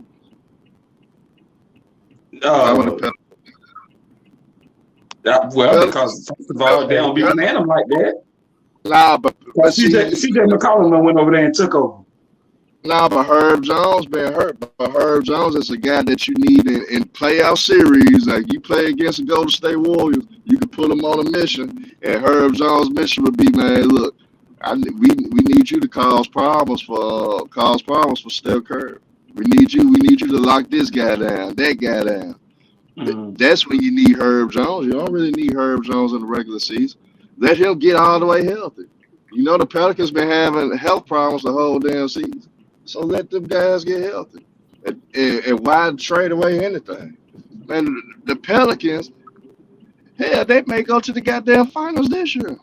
Why would the Pelicans? Because first of all, they don't be playing him like that. Nah, but CJ McCollum went over there and took over. Nah, but Herb Jones been hurt. But Herb Jones is a guy that you need in playoff series. Like you play against the Golden State Warriors, you can put them on a mission. And Herb Jones' mission would be, man, look, we need you to cause problems for Steph Curry. We need you to lock this guy down, that guy down. That's when you need Herb Jones. You don't really need Herb Jones in the regular season. Let him get all the way healthy. You know the Pelicans been having health problems the whole damn season. So let them guys get healthy. And why trade away anything? Man, the Pelicans, hell, they may go to the goddamn finals this year.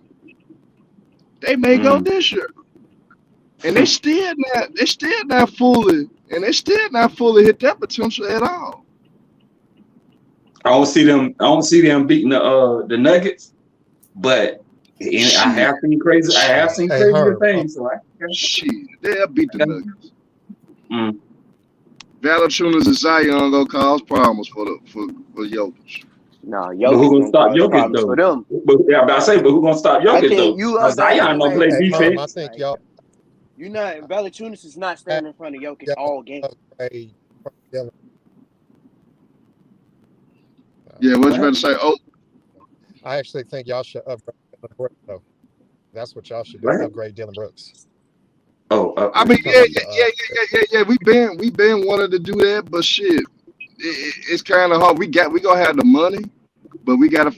They may go this year. And they still not fully hit that potential at all. I don't see them beating the Nuggets, but I have seen crazy things. So they'll beat the Nuggets. Valanciunas and Zion gonna cause problems for Jokic. No, Jokic. But who gonna stop Jokic though? For them. But who gonna stop Jokic though? Zion don't play defense. I think y'all. You know, Valanciunas is not standing in front of Jokic all game. Yeah, what you about to say? Oh, I actually think y'all should upgrade Dylan Brooks, though. That's what y'all should do. Upgrade Dylan Brooks. I mean, yeah. We been wanting to do that, but shit, it's kind of hard. We gonna have the money, but we gotta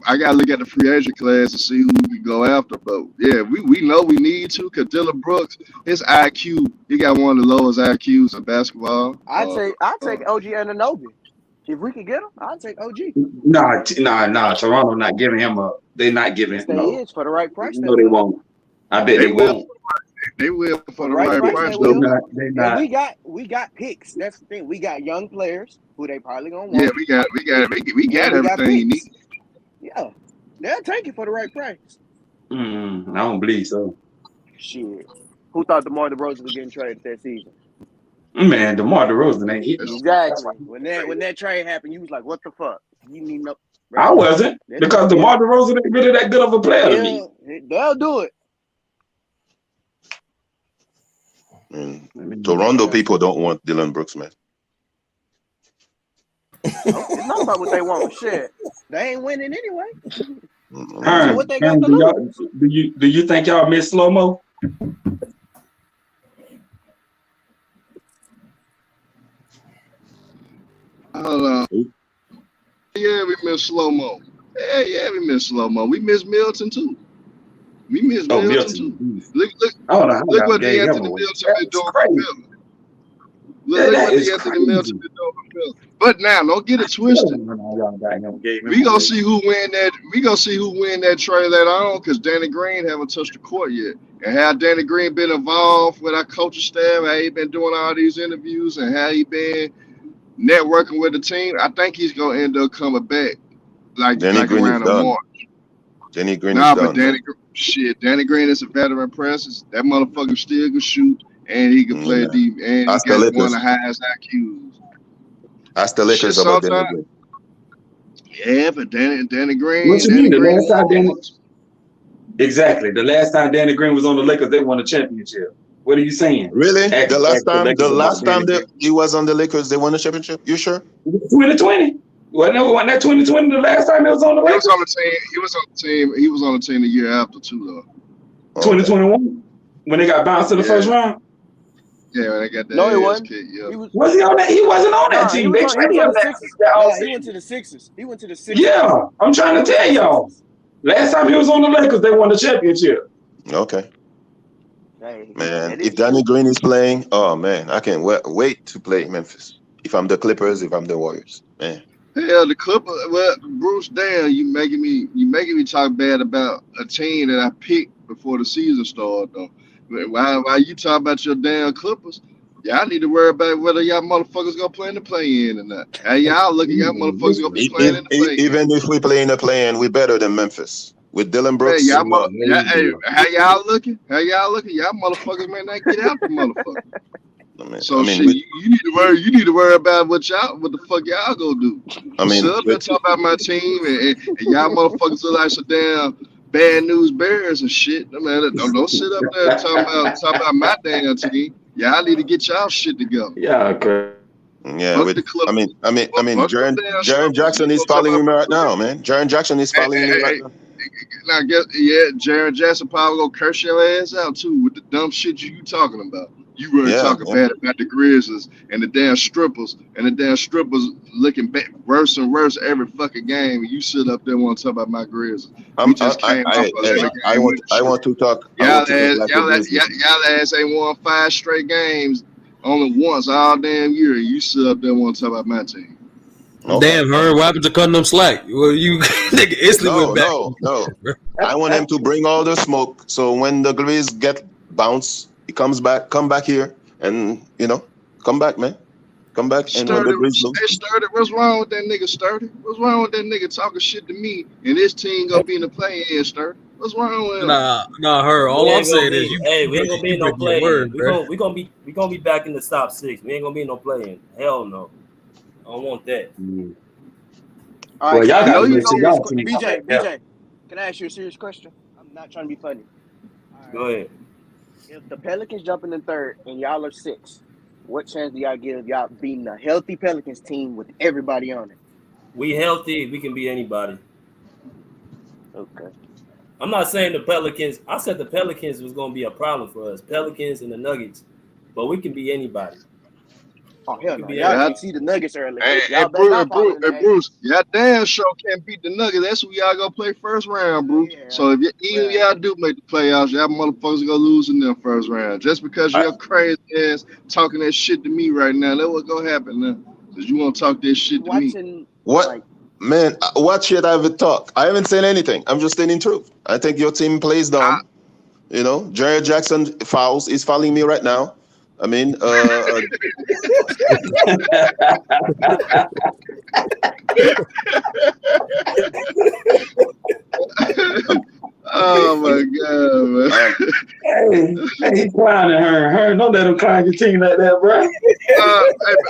I gotta look at the free agent class to see who we can go after. But yeah, we know we need to, because Dylan Brooks, his IQ, he got one of the lowest IQs in basketball. I take OG Anunoby. If we could get him, I'd take OG. Nah. Toronto not giving him up. They're not giving him. They is for the right price. No, they won't. I bet they won't. They will for the right price. They not. We got picks. That's the thing. We got young players who they probably gonna want. Yeah, we got everything you need. Yeah, they'll take it for the right price. I don't believe so. Shit, who thought DeMar DeRozan was getting traded that season? Man, DeMar DeRozan ain't hitting. Exactly. When that trade happened, you was like, "What the fuck?" You need no. I wasn't, because DeMar DeRozan ain't really that good of a player to me. They'll do it. Toronto people don't want Dylan Brooks, man. It's not about what they want. Shit, they ain't winning anyway. So what they got to lose? Do you think y'all miss slow mo? Yeah, we miss slow mo. Yeah, we miss slow mo. We miss Milton too. We miss Milton too. Look what the Anthony Milton been doing for Milton. Look what the Anthony Milton been doing for Milton. But now, don't get it twisted. We gonna see who win that. We gonna see who win that trade later on, because Danny Green haven't touched the court yet. And how Danny Green been involved with our coaching staff, how he been doing all these interviews, and how he been networking with the team. I think he's gonna end up coming back like around the March. Danny Green is done. But Danny Green is a veteran presence. That motherfucker still can shoot. and he can play deep, and Ask he the got one of Lakers. the highest IQs. Ask the Lakers about Danny Green. Yeah, but Danny Green. What you Danny mean? The Green last time Exactly. The last time Danny Green was on the Lakers, they won a championship. What are you saying? Really? The last time Lakers he was on the Lakers, they won a championship? You sure? 2020. Wasn't that 2020 the last time it was on the Lakers? He was on the team the year after too, though. 2021 when they got bounced to the first round. Yeah, when they got that. No, he wasn't. Kick, yeah. Was he on that? He wasn't on that team. They traded him He went to the Sixers. He went to the Sixers. Yeah, I'm trying to tell y'all. Last time he was on the Lakers, they won the championship. Okay. Hey, man, if Danny Green is playing, oh man, I can't wait to play Memphis. If I'm the Clippers, if I'm the Warriors, man. Hell, the Clippers. Well, Bruce, damn, you making me talk bad about a team that I picked before the season started, though. Why you talk about your damn Clippers? Y'all need to worry about whether y'all motherfuckers gonna play in the play-in or not. How y'all looking? Y'all motherfuckers gonna be playing in the play-in. Even if we play in the play-in, we're better than Memphis with Dylan Brooks. Hey, how y'all looking? Y'all motherfuckers may not get out the motherfucker. You need to worry about what the fuck y'all gonna do. So up talk about my team and y'all motherfuckers are like some damn bad news bears and shit. I mean, don't sit up there and talk about my damn team. Y'all need to get y'all shit together. Yeah, okay. Yeah, Jaren Jackson is following me right now, man. Jaren Jackson is following me right now. I guess, Jaren Jackson probably gonna curse your ass out too with the dumb shit you talking about. You were talking bad about the Grizzlies and the damn strippers, looking worse and worse every fucking game. And you sit up there and want to talk about my Grizzlies. I want to talk. Y'all ass ain't won 5 straight games only once all damn year. And you sit up there and want to talk about my team. Okay. Damn, what happened to cutting them slack? Well, you nigga instantly went back. No. I want him to bring all the smoke. So when the Grizzlies get bounced, he come back here, and come back, man. Come back. And Sturdy, what's wrong with that nigga, Sturdy? What's wrong with that nigga talking shit to me and this team gonna be in the play-in, Sturdy? What's wrong with him? Nah, her. All I'm saying is, we ain't gonna be in no play-in. We gonna be back in the top 6. We ain't gonna be in no play-in. Hell no. I don't want that. All right, y'all got BJ, can I ask you a serious question? I'm not trying to be funny. Right. Go ahead. If the Pelicans jumping in 3rd and y'all are 6th, what chance do y'all give y'all beating a healthy Pelicans team with everybody on it? We healthy, we can beat anybody. Okay. I'm not saying the Pelicans. I said the Pelicans was gonna be a problem for us. Pelicans and the Nuggets, but we can beat anybody. Oh hell no! Y'all can't see the Nuggets early. Hey, Bruce, y'all damn sure can't beat the Nuggets. That's who y'all gonna play first round, Bruce. Yeah, so if y'all do make the playoffs, y'all motherfuckers gonna lose in the first round. Just because you're crazy ass talking that shit to me right now, that's what's gonna happen now. Cause you want to talk this shit to me. What? Man, what shit I haven't talked? I haven't said anything. I'm just stating truth. I think your team plays down. Jaren Jackson is fouling me right now. I mean, oh my God, man! Hey, clowning her. Don't let him clown your team like that, bro.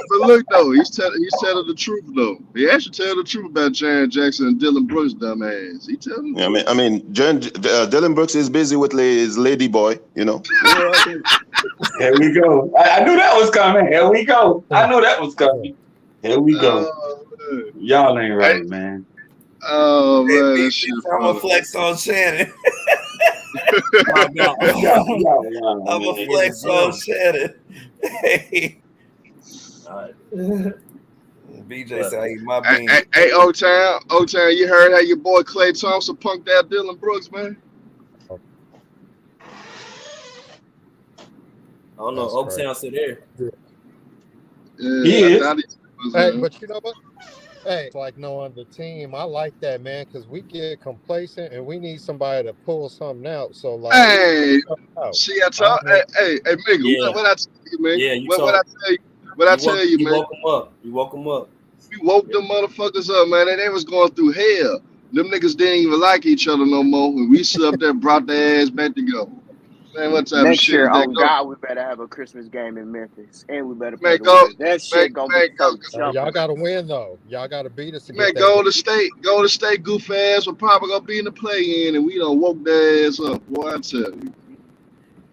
But look though, he's telling the truth though. He actually tell the truth about Jaren Jackson and Dylan Brooks' dumb ass. He telling. Yeah, I mean, Dylan Brooks is busy with his lady boy. Here we go. I knew that was coming. Here we go. I know that was coming. Here we go. Y'all ain't right, man. Oh man, I'm gonna flex on Shannon. I'm gonna flex on Shannon. Hey. All right. BJ said I eat my beans. Hey, O-Town, you heard how your boy Klay Thompson punked out Dylan Brooks, man? I don't know. O-Town still there. Yeah, but you know what? Hey, it's like no other team. I like that, man, because we get complacent and we need somebody to pull something out. So, like, hey, see, I talk. Hey, nigga, what I tell you, man? Yeah, what I tell you, man? You woke them up. We woke them motherfuckers up, man. And they was going through hell. Them niggas didn't even like each other no more. And we sit up there, brought their ass back together. Man, what type of Next shit year, is that? on God, we better have a Christmas game in Memphis, and we better play Man, the go, Warriors. That shit gonna be so Y'all jumping. got to win though. Y'all got to beat us to man, get that. Golden State, goof ass. We're probably gonna be in the play-in, and we done woke their ass up. Boy, I tell you.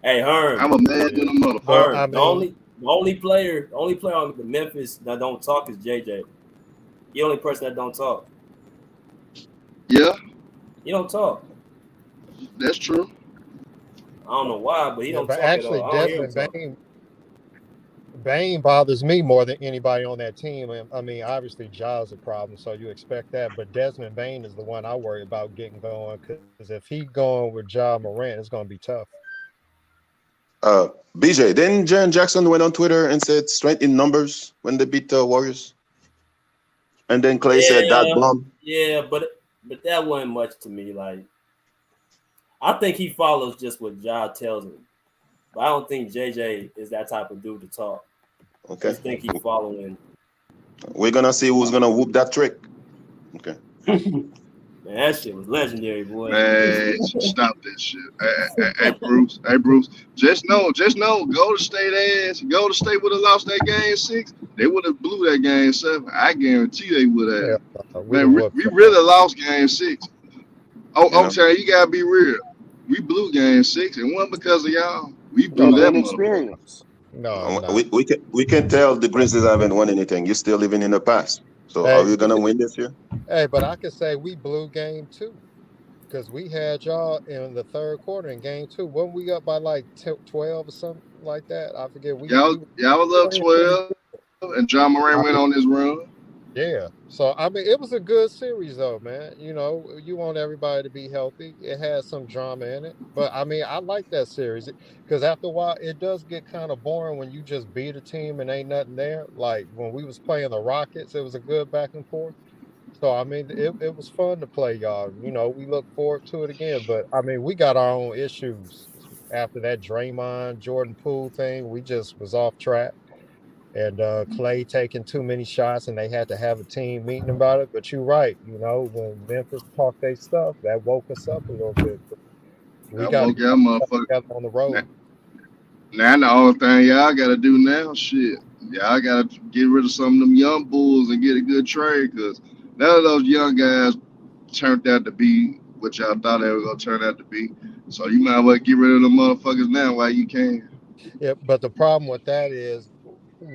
Hey, Herm. I'm a man in a motherfucker. But, Herm, the only player on the Memphis that don't talk is JJ. The only person that don't talk. Yeah, He don't talk. that's true. I don't know why, but he don't but talk actually, at all. I don't hear him Desmond talk. Bain bothers me more than anybody on that team. I mean, obviously, Ja's a problem, so you expect that. But Desmond Bain is the one I worry about getting going, because if he going with Ja Morant, it's going to be tough. BJ, then Jaren Jackson went on Twitter and said strength in numbers when they beat the Warriors. And then Clay said that bomb. Yeah, but that wasn't much to me. Like, I think he follows just what Ja tells him. But I don't think JJ is that type of dude to talk. Okay. I just think he's following. We're going to see who's going to whoop that trick. Okay. Man, that shit was legendary, boy. Man, stop that shit. Hey, Bruce. Just know, Golden State would have lost that game 6. They would have blew that game 7. I guarantee they would have. Yeah, man, we really lost game 6. Okay, you gotta be real. We blew game 6, and one because of y'all. We blew that experience. No. We can tell the Grizzlies haven't won anything. You're still living in the past. So are we gonna win this year? Hey, but I can say we blew game 2 because we had y'all in the third quarter in game 2. Wasn't we up by like 12 or something like that? I forget. Y'all was up 12, and Ja Morant went on his run. Yeah. So, I mean, it was a good series, though, man. You know, you want everybody to be healthy. It had some drama in it. But, I mean, I like that series because after a while, it does get kind of boring when you just beat a team and ain't nothing there. Like, when we was playing the Rockets, it was a good back and forth. So, I mean, it was fun to play y'all. You know, we look forward to it again. But, I mean, we got our own issues. After that Draymond, Jordan Poole thing, we just was off track. And Clay taking too many shots, and they had to have a team meeting about it. But you're right. You know, when Memphis talked their stuff, that woke us up a little bit. We got to get together on the road. Now the only thing y'all got to do now, shit, y'all got to get rid of some of them young bulls and get a good trade, because none of those young guys turned out to be what y'all thought they were going to turn out to be. So you might as well get rid of them motherfuckers now while you can. Yeah, but the problem with that is,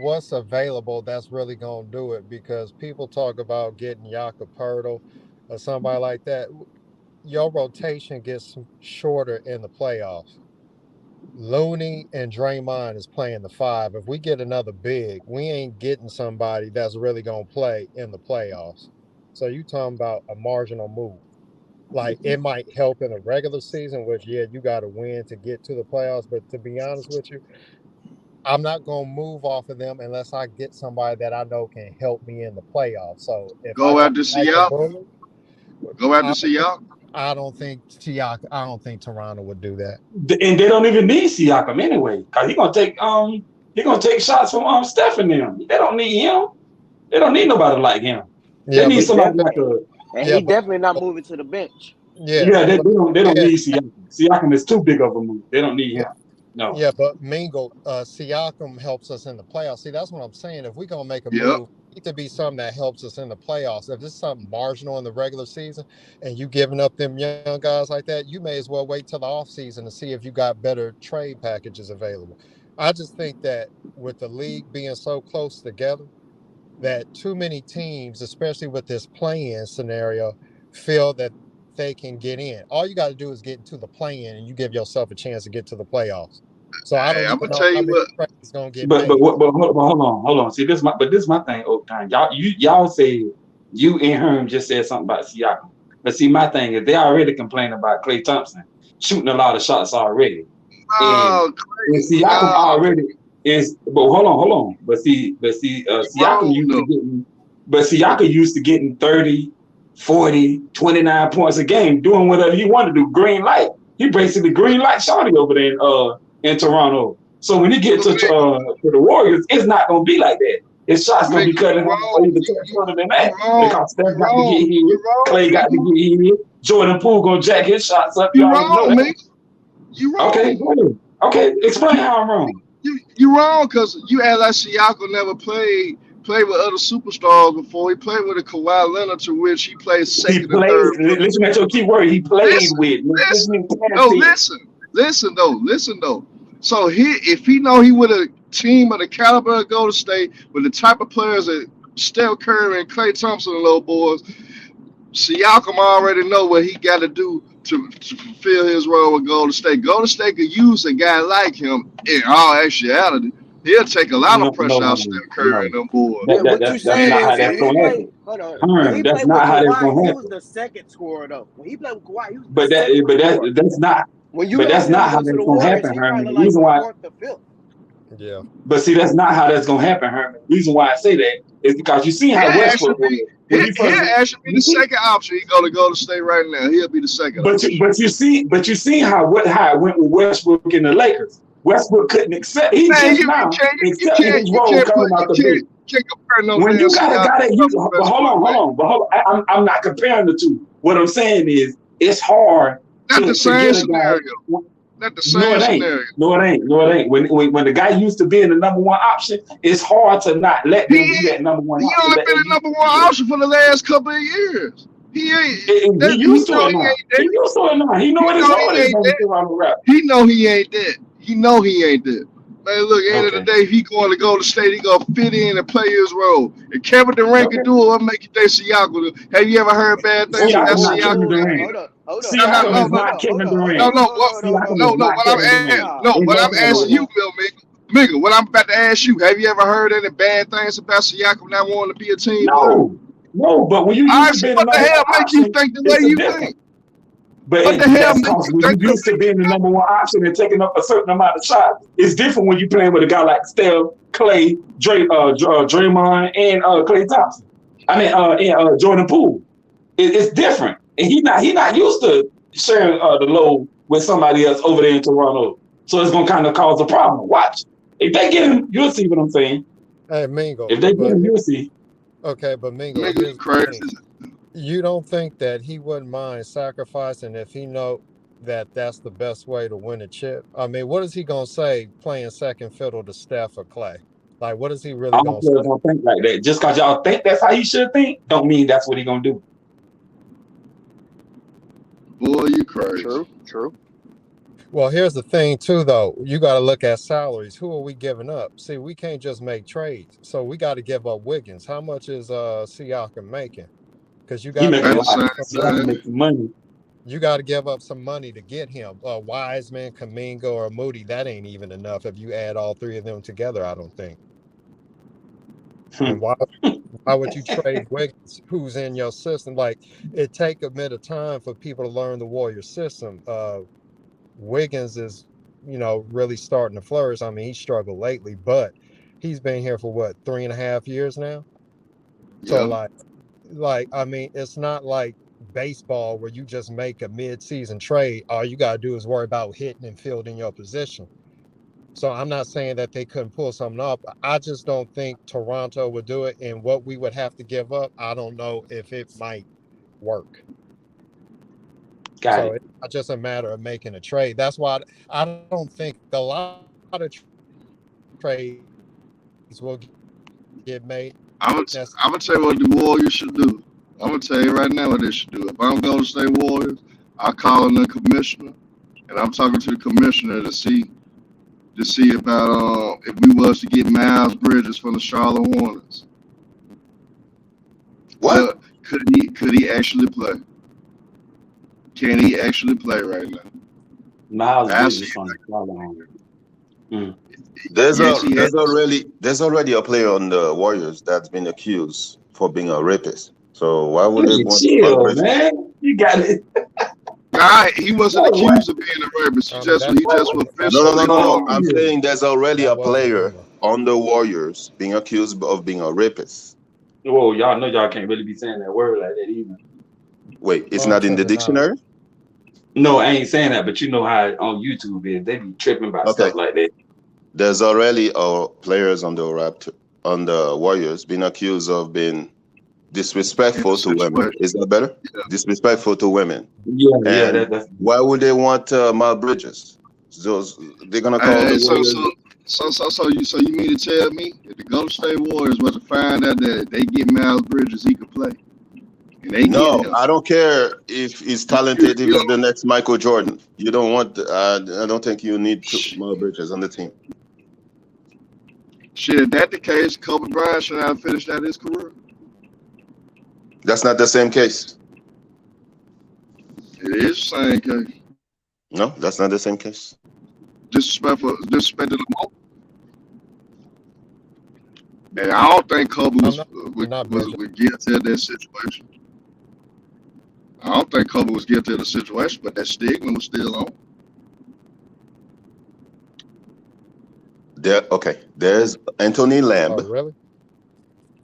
what's available that's really going to do it, because people talk about getting Jakob Poeltl or somebody like that. Your rotation gets shorter in the playoffs. Looney and Draymond is playing the 5. If we get another big, we ain't getting somebody that's really going to play in the playoffs. So you talking about a marginal move. Like, it might help in the regular season, which, yeah, you got to win to get to the playoffs. But to be honest with you, I'm not going to move off of them unless I get somebody that I know can help me in the playoffs. So if go out to Seattle, I don't think Toronto would do that. And they don't even need Siakam anyway, because he's gonna take shots from Steph and them. They don't need him. They don't need nobody like him. Yeah, they need somebody like a. And he definitely not moving to the bench. They don't need Siakam. Siakam is too big of a move. They don't need him. No. Yeah, but Mingle, Siakam helps us in the playoffs. See, that's what I'm saying. If we're going to make a move, it needs to be something that helps us in the playoffs. If this is something marginal in the regular season and you giving up them young guys like that, you may as well wait till the offseason to see if you got better trade packages available. I just think that with the league being so close together, that too many teams, especially with this play-in scenario, feel that they can get in. All you got to do is get into the play-in, and you give yourself a chance to get to the playoffs. So I don't even know how many trades going to get made. But hold on. See, this is my thing, old time. Y'all say you and Herm just said something about Siakam. But see, my thing is they already complain about Klay Thompson shooting a lot of shots already. And Siakam already is. But hold on. But Siakam used to getting 30, 40, 29 points a game, doing whatever he wanted to do. Green light. He basically green light shorty over there in Toronto. So when he gets to the Warriors, it's not gonna be like that. His shots gonna be cutting shorter than that. Because Steph got to get here, Clay got to get here, Jordan Poole gonna jack his shots up. You wrong, man. You wrong. Okay, go ahead. Okay, explain how I'm wrong. You wrong because you act like Siakam never played with other superstars before. He played with a Kawhi Leonard, to which he played second and third. Listen at your key word. He played with. Listen though. So if he know he with a team of the caliber of Golden State with the type of players that Steph Curry and Klay Thompson and little boys, Siakam already know what he got to do to fulfill his role with Golden State. Golden State could use a guy like him in all actuality. He'll take a lot of pressure out of Steph Curry and them boys. That's not how that's going to happen. Hold on. That's not how that's going to happen. He was the second scorer though. When he played with Kawhi, he was that's not. But that's not how that's going to happen, Herman. The reason why. Yeah. But see, that's not how that's going to happen, Herman. The reason why I say that is because you see how Westbrook. He'll actually be the second option. He's going to go to State right now. He'll be the second. But you see how it went with Westbrook and the Lakers. Westbrook couldn't accept. He just now accepted his role coming out the bench. When you got a guy that you hold on. I'm not comparing the two. What I'm saying is it's hard. Not the same scenario. Not the same scenario. No, it ain't. When the guy used to be in the number one option, it's hard to not let them be that number one option. He only been the number one option for the last couple of years. He ain't. He used to it now. He know what his role is around the rap. He know he ain't that. He know he ain't that. Man, look, at the end of the day, if he going to go to State, he going to fit in and play his role. If Kevin Durant can do it, what make you think Siakam? Have you ever heard bad things about Siakam? Siakam is not Kevin Durant. What I'm asking you, Bill, Migga, what I'm about to ask you, have you ever heard any bad things about Siakam not wanting to be a team player? No, but when you what the hell make you think the way you think? But what the hell when you used to being the number one option and taking up a certain amount of shots, it's different when you're playing with a guy like Steph, Clay, Draymond, and Klay Thompson. And Jordan Poole. It's different, and he not used to sharing the load with somebody else over there in Toronto. So it's gonna kind of cause a problem. Watch if they get him, you'll see what I'm saying. Hey, Mingo. If they get him, you'll see. Okay, but Mingo, crazy. You don't think that he wouldn't mind sacrificing if he know that that's the best way to win a chip? I mean, what is he gonna say playing second fiddle to Steph or Clay? Like, what is he really gonna say? Don't think like that. Just because y'all think that's how he should think, don't mean that's what he gonna do. Boy, you crazy. True. Well, here's the thing too, though. You got to look at salaries. Who are we giving up? See, we can't just make trades, so we got to give up Wiggins. How much is Siakam making? Because you got to make money. You got to give up some money to get him. Wiseman, Kuminga, or Moody. That ain't even enough if you add all three of them together. I don't think. And why would you trade Wiggins, who's in your system? Like, it take a bit of time for people to learn the Warrior system. Wiggins is, really starting to flourish. I mean, he struggled lately, but he's been here for what, 3.5 years now? So I mean, it's not like baseball where you just make a mid-season trade. All you got to do is worry about hitting and fielding your position. So I'm not saying that they couldn't pull something up. I just don't think Toronto would do it. And what we would have to give up, I don't know if it might work. It's not just a matter of making a trade. That's why I don't think a lot of trades will get made. I'm gonna tell you what the Warriors should do. I'm gonna tell you right now what they should do. If I'm Golden State Warriors, I call in the commissioner, and I'm talking to the commissioner to see about if we was to get Miles Bridges from the Charlotte Hornets. What? Could he actually play? Can he actually play right now? Miles Bridges from the Charlotte Hornets. There's already a player on the Warriors that's been accused for being a rapist. So why would they want to man? You got it. He wasn't accused of being a rapist. He just was officially. No. I'm saying there's already a player on the Warriors being accused of being a rapist. Whoa, y'all know y'all can't really be saying that word like that either. Wait, it's not in the dictionary? No, I ain't saying that, but you know how on YouTube is. They be tripping about stuff like that. There's already players on the Warriors being accused of being disrespectful to women. Is that better? Yeah. Disrespectful to women. Yeah. Why would they want Miles Bridges? they're gonna call the Warriors. So you mean to tell me if the Golden State Warriors was to find out that they get Miles Bridges, he could play? And they No, get him. I don't care if he's talented. If he's the next Michael Jordan, you don't want. I don't think you need Miles Bridges on the team. Shit, if that's the case, Kobe Bryant should have finished out his career. That's not the same case. It is the same case. No, that's not the same case. Disrespect to the moment. And I don't think Kobe was guilty of that situation. I don't think Kobe was guilty of the situation, but that stigma was still on. There's Anthony Lamb. Oh, really?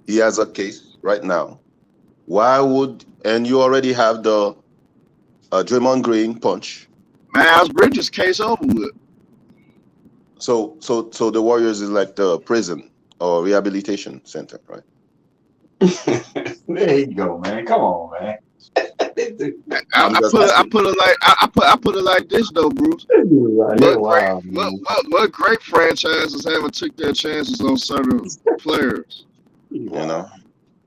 He has a case right now. Why would, and you already have the Draymond Green punch. Miles Bridges case over with. So the Warriors is like the prison or rehabilitation center, right? There you go, man. Come on, man. I put it like this though, Bruce. What great franchises haven't took their chances on certain players? You know,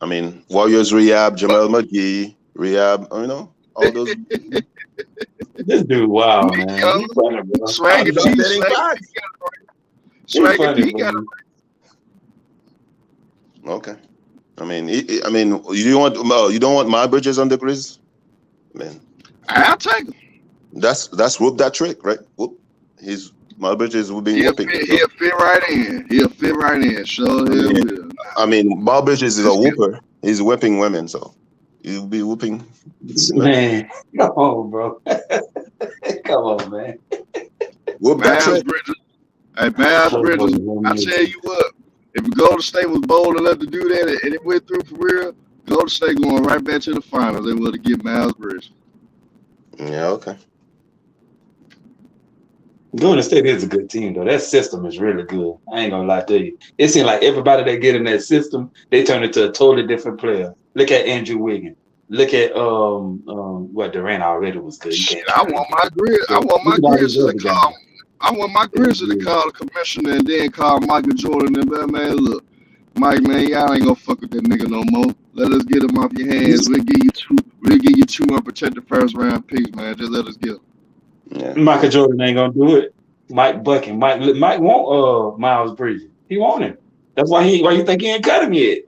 I mean, Warriors rehab, Jamal McGee rehab. You know, all those. This dude, wow, man. Swagger G, he got it. Okay. I mean, you don't want my Bridges on the Grizz, man. I'll take him. That's whoop that trick, right? Whoop. My Bridges will be whooping. He'll fit right in. He'll fit right in. Sure he will. I mean, Bob Bridges is a whooper. He's whipping women, so he'll be whooping. Man, come on, bro. Come on, man. Whoop that trick. Bridges. Hey, Miles Bridges. I tell you what. If Golden State was bold enough to do that and it went through for real, Golden State going right back to the finals. They would have get Miles Bridges. Yeah, okay. Golden State is a good team, though. That system is really good. I ain't gonna lie to you. It seems like everybody that get in that system, they turn into a totally different player. Look at Andrew Wiggins. Look at what Durant already was good. I want my Grizzlies to call. I want my Grizzlies to call the commissioner and then call Michael Jordan and be, man, look, Mike, man, y'all ain't gonna fuck with that nigga no more. Let us get him off your hands. We'll give you two unprotected first round picks, man. Just let us get him. Yeah. Michael Jordan ain't gonna do it. Mike bucking. Mike want Miles Bridges. He want him. That's why you think he ain't cut him yet?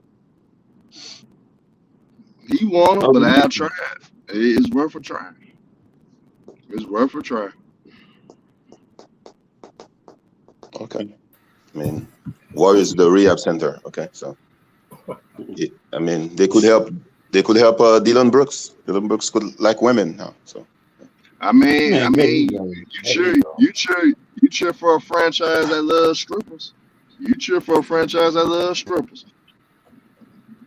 He want him, but I'll try it. It's worth a try. It's worth a try. Okay. I mean, Warriors the rehab center. Okay, so I mean they could help. They could help Dylan Brooks. Dylan Brooks could like women now. So I mean, you cheer for a franchise that loves strippers. You cheer for a franchise that loves strippers.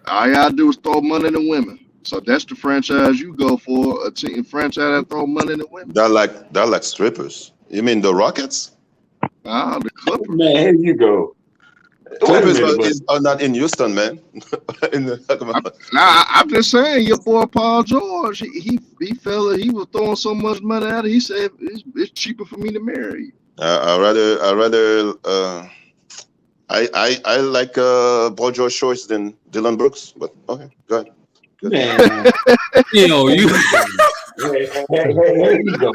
All you gotta do is throw money to women. So that's the franchise you go for. A team franchise that throw money to women. That like strippers. You mean the Rockets? Ah, the Clippers. Man, here you go. Clippers are not in Houston, man. I'm just saying, your boy Paul George, he felt that he was throwing so much money at it. He said it's cheaper for me to marry you. I like Paul George choice than Dylan Brooks, but okay, go ahead. Man. Yo, you. There you go.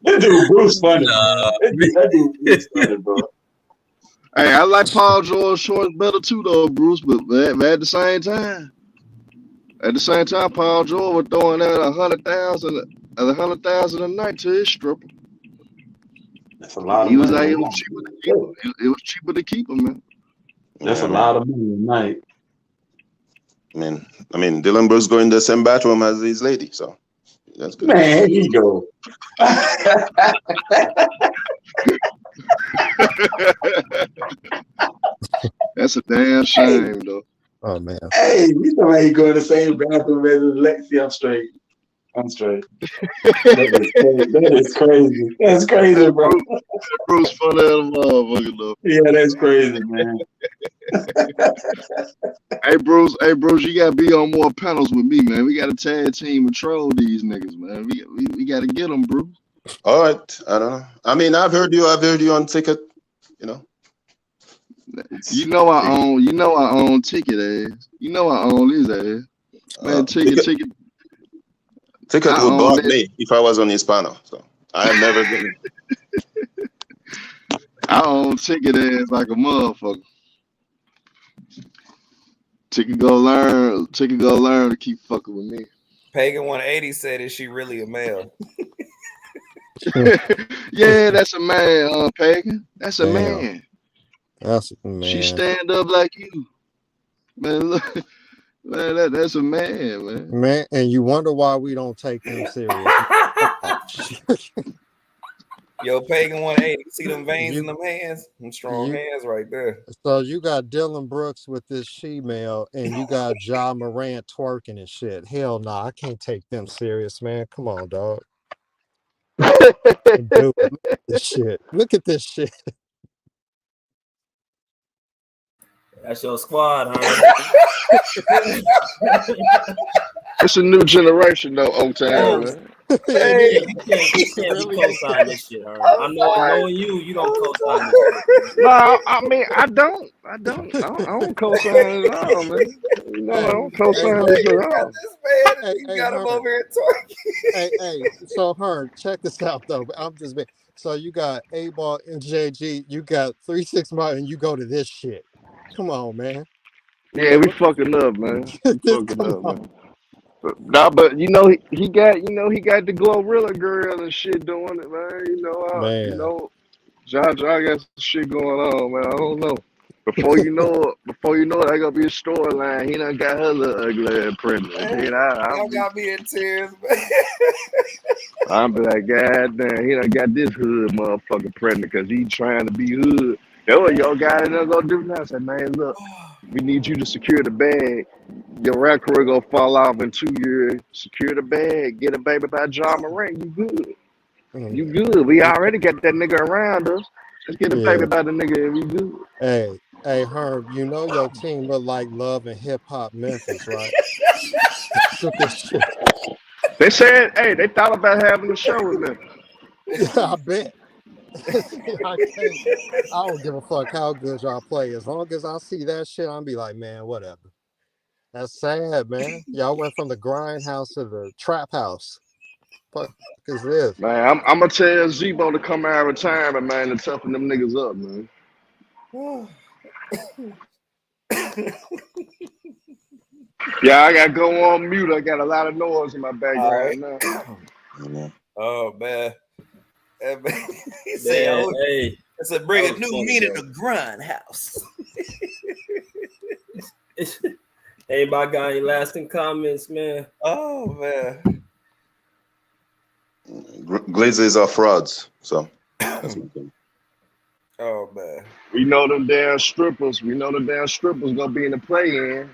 That dude Bruce funny. That dude Bruce funny, bro. Hey, I like Paul George choice better too, though, Bruce. But at the same time, Paul George was throwing out $100,000 a night to his stripper. That's a lot of money. It was cheaper to keep him, man. That's a lot of money a night. I mean, Dylan Brooks going in the same bathroom as his lady, so that's good. Man, here you go. That's a damn shame, though. Oh man. Hey, you know how he go in the same bathroom as Lexi? I'm straight. That is crazy. That's crazy, bro. Bruce funny as a motherfucker, though. Yeah, that's crazy, man. Hey, Bruce, you gotta be on more panels with me, man. We gotta tag team and troll these niggas, man. We gotta get them, Bruce. All right. I don't know. I mean, I've heard you on ticket. You know. You know I own ticket ass. You know I own his ass. Man, ticket. Ticket I would own block me if I was on Hispano. So I have never been. I own ticket ass like a motherfucker. Ticket go learn to keep fucking with me. Pagan 180 said, "Is she really a male?" Yeah, that's a man, Pagan. That's a man. That's man. She stand up like you. Man, look, man, that's a man, man. Man, and you wonder why we don't take them serious. Yo, Pagan 180, see them veins in them hands? Them strong hands right there. So you got Dylan Brooks with this she-male, and you got Ja Morant twerking and shit. Hell no, I can't take them serious, man. Come on, dog. Dude, look at this shit. Look at this shit. That's your squad, huh? It's a new generation, though, O-Town, man. Hey, you can't be co-signing this shit, Herm. I know, knowing you don't co-sign this shit. No, I mean, I don't co-sign at all, man. You know, I don't co-sign this at all. You got him over here talking. Hey, so Herm, check this out, though. I'm just being, so you got A-Ball and JG, you got 3-6 Mile, and you go to this shit. Come on, man. Yeah, we fucking up, man. Man. But you know he got the Glorilla girl and shit doing it, man. You know, Ja got some shit going on, man. I don't know. Before you know it, I gonna be a storyline. He done got her little ugly ass pregnant. Y'all got me in tears, man. I'm be like, God damn, he done got this hood motherfucker pregnant because he trying to be hood. That's what y'all got in there gonna do now. I said, man, look, we need you to secure the bag. Your rap career gonna fall off in 2 years. Secure the bag. Get a baby by Ja Morant. You good. You good. We already got that nigga around us. Let's get a baby by the nigga and we good. Hey, Herb, you know your team look like Love and Hip Hop Memphis, right? They said, hey, they thought about having a show with them. I bet. I don't give a fuck how good y'all play. As long as I see that shit, I'll be like, man, whatever. That's sad, man. Y'all went from the grindhouse to the trap house. Fuck is this? Man, I'm gonna tell Zebo to come out of retirement, man, and toughen them niggas up, man. Yeah, I gotta go on mute. I got a lot of noise in my background now. Oh man. He said, hey, I said, bring a new meat in the Grindhouse. Anybody got any lasting comments, man? Oh man. Glazers are frauds, so. Oh man. We know them damn strippers. Gonna be in the play-in.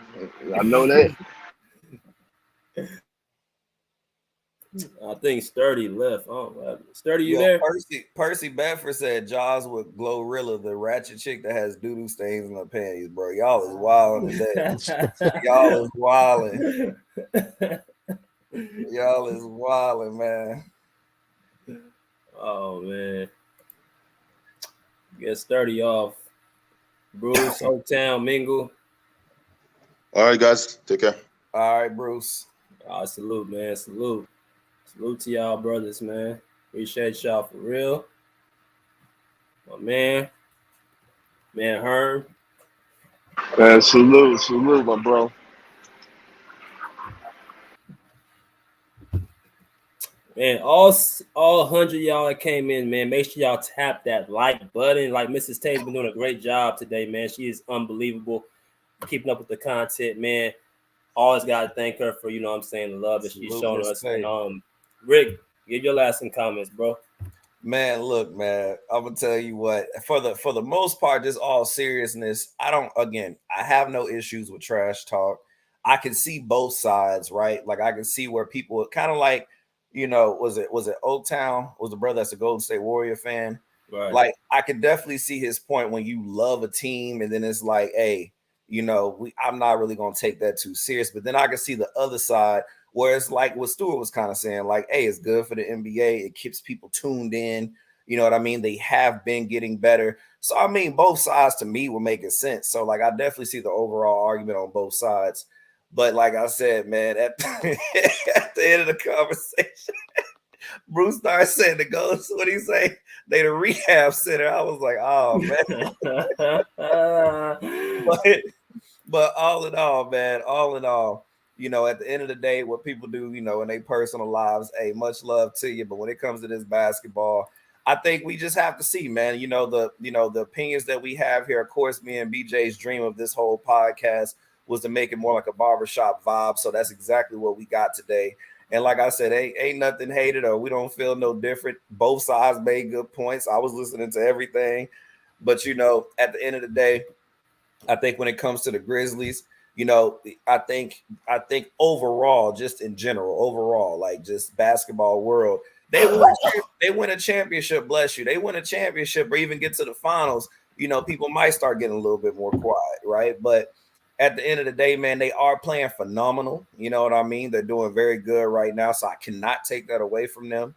I know that. I think Sturdy left. Oh, Sturdy, you there? Percy Bedford said Jaws with Glorilla, the ratchet chick that has doo-doo stains in her panties, bro. Y'all is wilding today. Y'all is wilding. Y'all is wilding, man. Oh man. Get Sturdy off. Bruce, O-Town, Mingle. All right, guys. Take care. All right, Bruce. Salute, man. Salute. Salute to y'all brothers, man. Appreciate y'all for real. My man Herm. Man, salute, my bro. Man, all 100 y'all that came in, man, make sure y'all tap that like button. Like Mrs. Tate's been doing a great job today, man. She is unbelievable. Keeping up with the content, man. Always got to thank her for, you know what I'm saying, the love that she's showing us. And, Rick, give your lasting comments, bro. Man, look, man, I'm gonna tell you what, for the most part, just all seriousness, I have no issues with trash talk. I can see both sides, right? Like I can see where people kind of like, you know, was it O-Town? Was the brother that's a Golden State Warrior fan? Right. Like I could definitely see his point when you love a team and then it's like, hey, you know, I'm not really gonna take that too serious. But then I can see the other side where it's like what Stuart was kind of saying, like, hey, it's good for the NBA. It keeps people tuned in. You know what I mean? They have been getting better. So, I mean, both sides to me were making sense. So, like, I definitely see the overall argument on both sides. But like I said, man, at the end of the conversation, Bruce started saying the ghosts. What do you say? They the rehab center. I was like, oh man. but all in all, man, all in all, you know, at the end of the day, what people do, you know, in their personal lives, hey, much love to you. But when it comes to this basketball, I think we just have to see, man. The opinions that we have here. Of course, me and BJ's dream of this whole podcast was to make it more like a barbershop vibe. So that's exactly what we got today. And like I said, ain't nothing hated or we don't feel no different. Both sides made good points. I was listening to everything. But, you know, at the end of the day, I think when it comes to the Grizzlies, you know, I think overall, just in general, overall, like just basketball world, they win a championship, bless you. They win a championship or even get to the finals, you know, people might start getting a little bit more quiet, right? But at the end of the day, man, they are playing phenomenal. You know what I mean? They're doing very good right now, so I cannot take that away from them.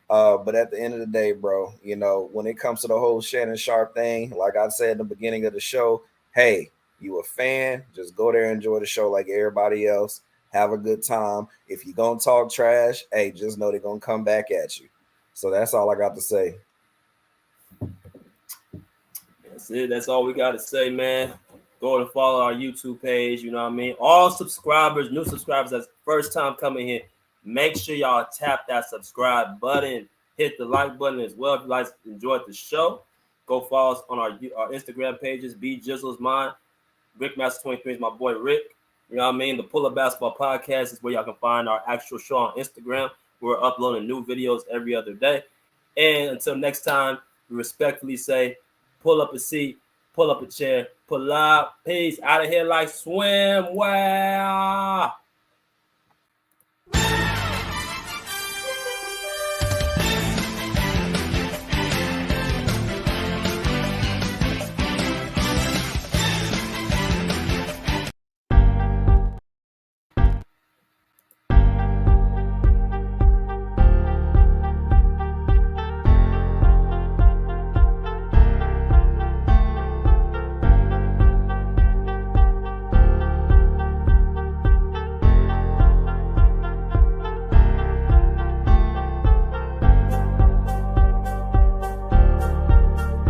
But at the end of the day, bro, you know, when it comes to the whole Shannon Sharpe thing, like I said in the beginning of the show, hey, you a fan, just go there and enjoy the show like everybody else. Have a good time. If you're going to talk trash, hey, just know they're going to come back at you. So that's all I got to say. That's it. That's all we got to say, man. Go and follow our YouTube page. You know what I mean? All subscribers, new subscribers, that's first time coming here. Make sure y'all tap that subscribe button. Hit the like button as well. If you guys enjoyed the show, go follow us on our Instagram pages. B Jizzle's mine. Rickmaster23 is my boy Rick. You know what I mean? The Pull Up Basketball Podcast is where y'all can find our actual show on Instagram. We're uploading new videos every other day. And until next time, we respectfully say, pull up a seat, pull up a chair, pull up, peace, out of here like swimwear.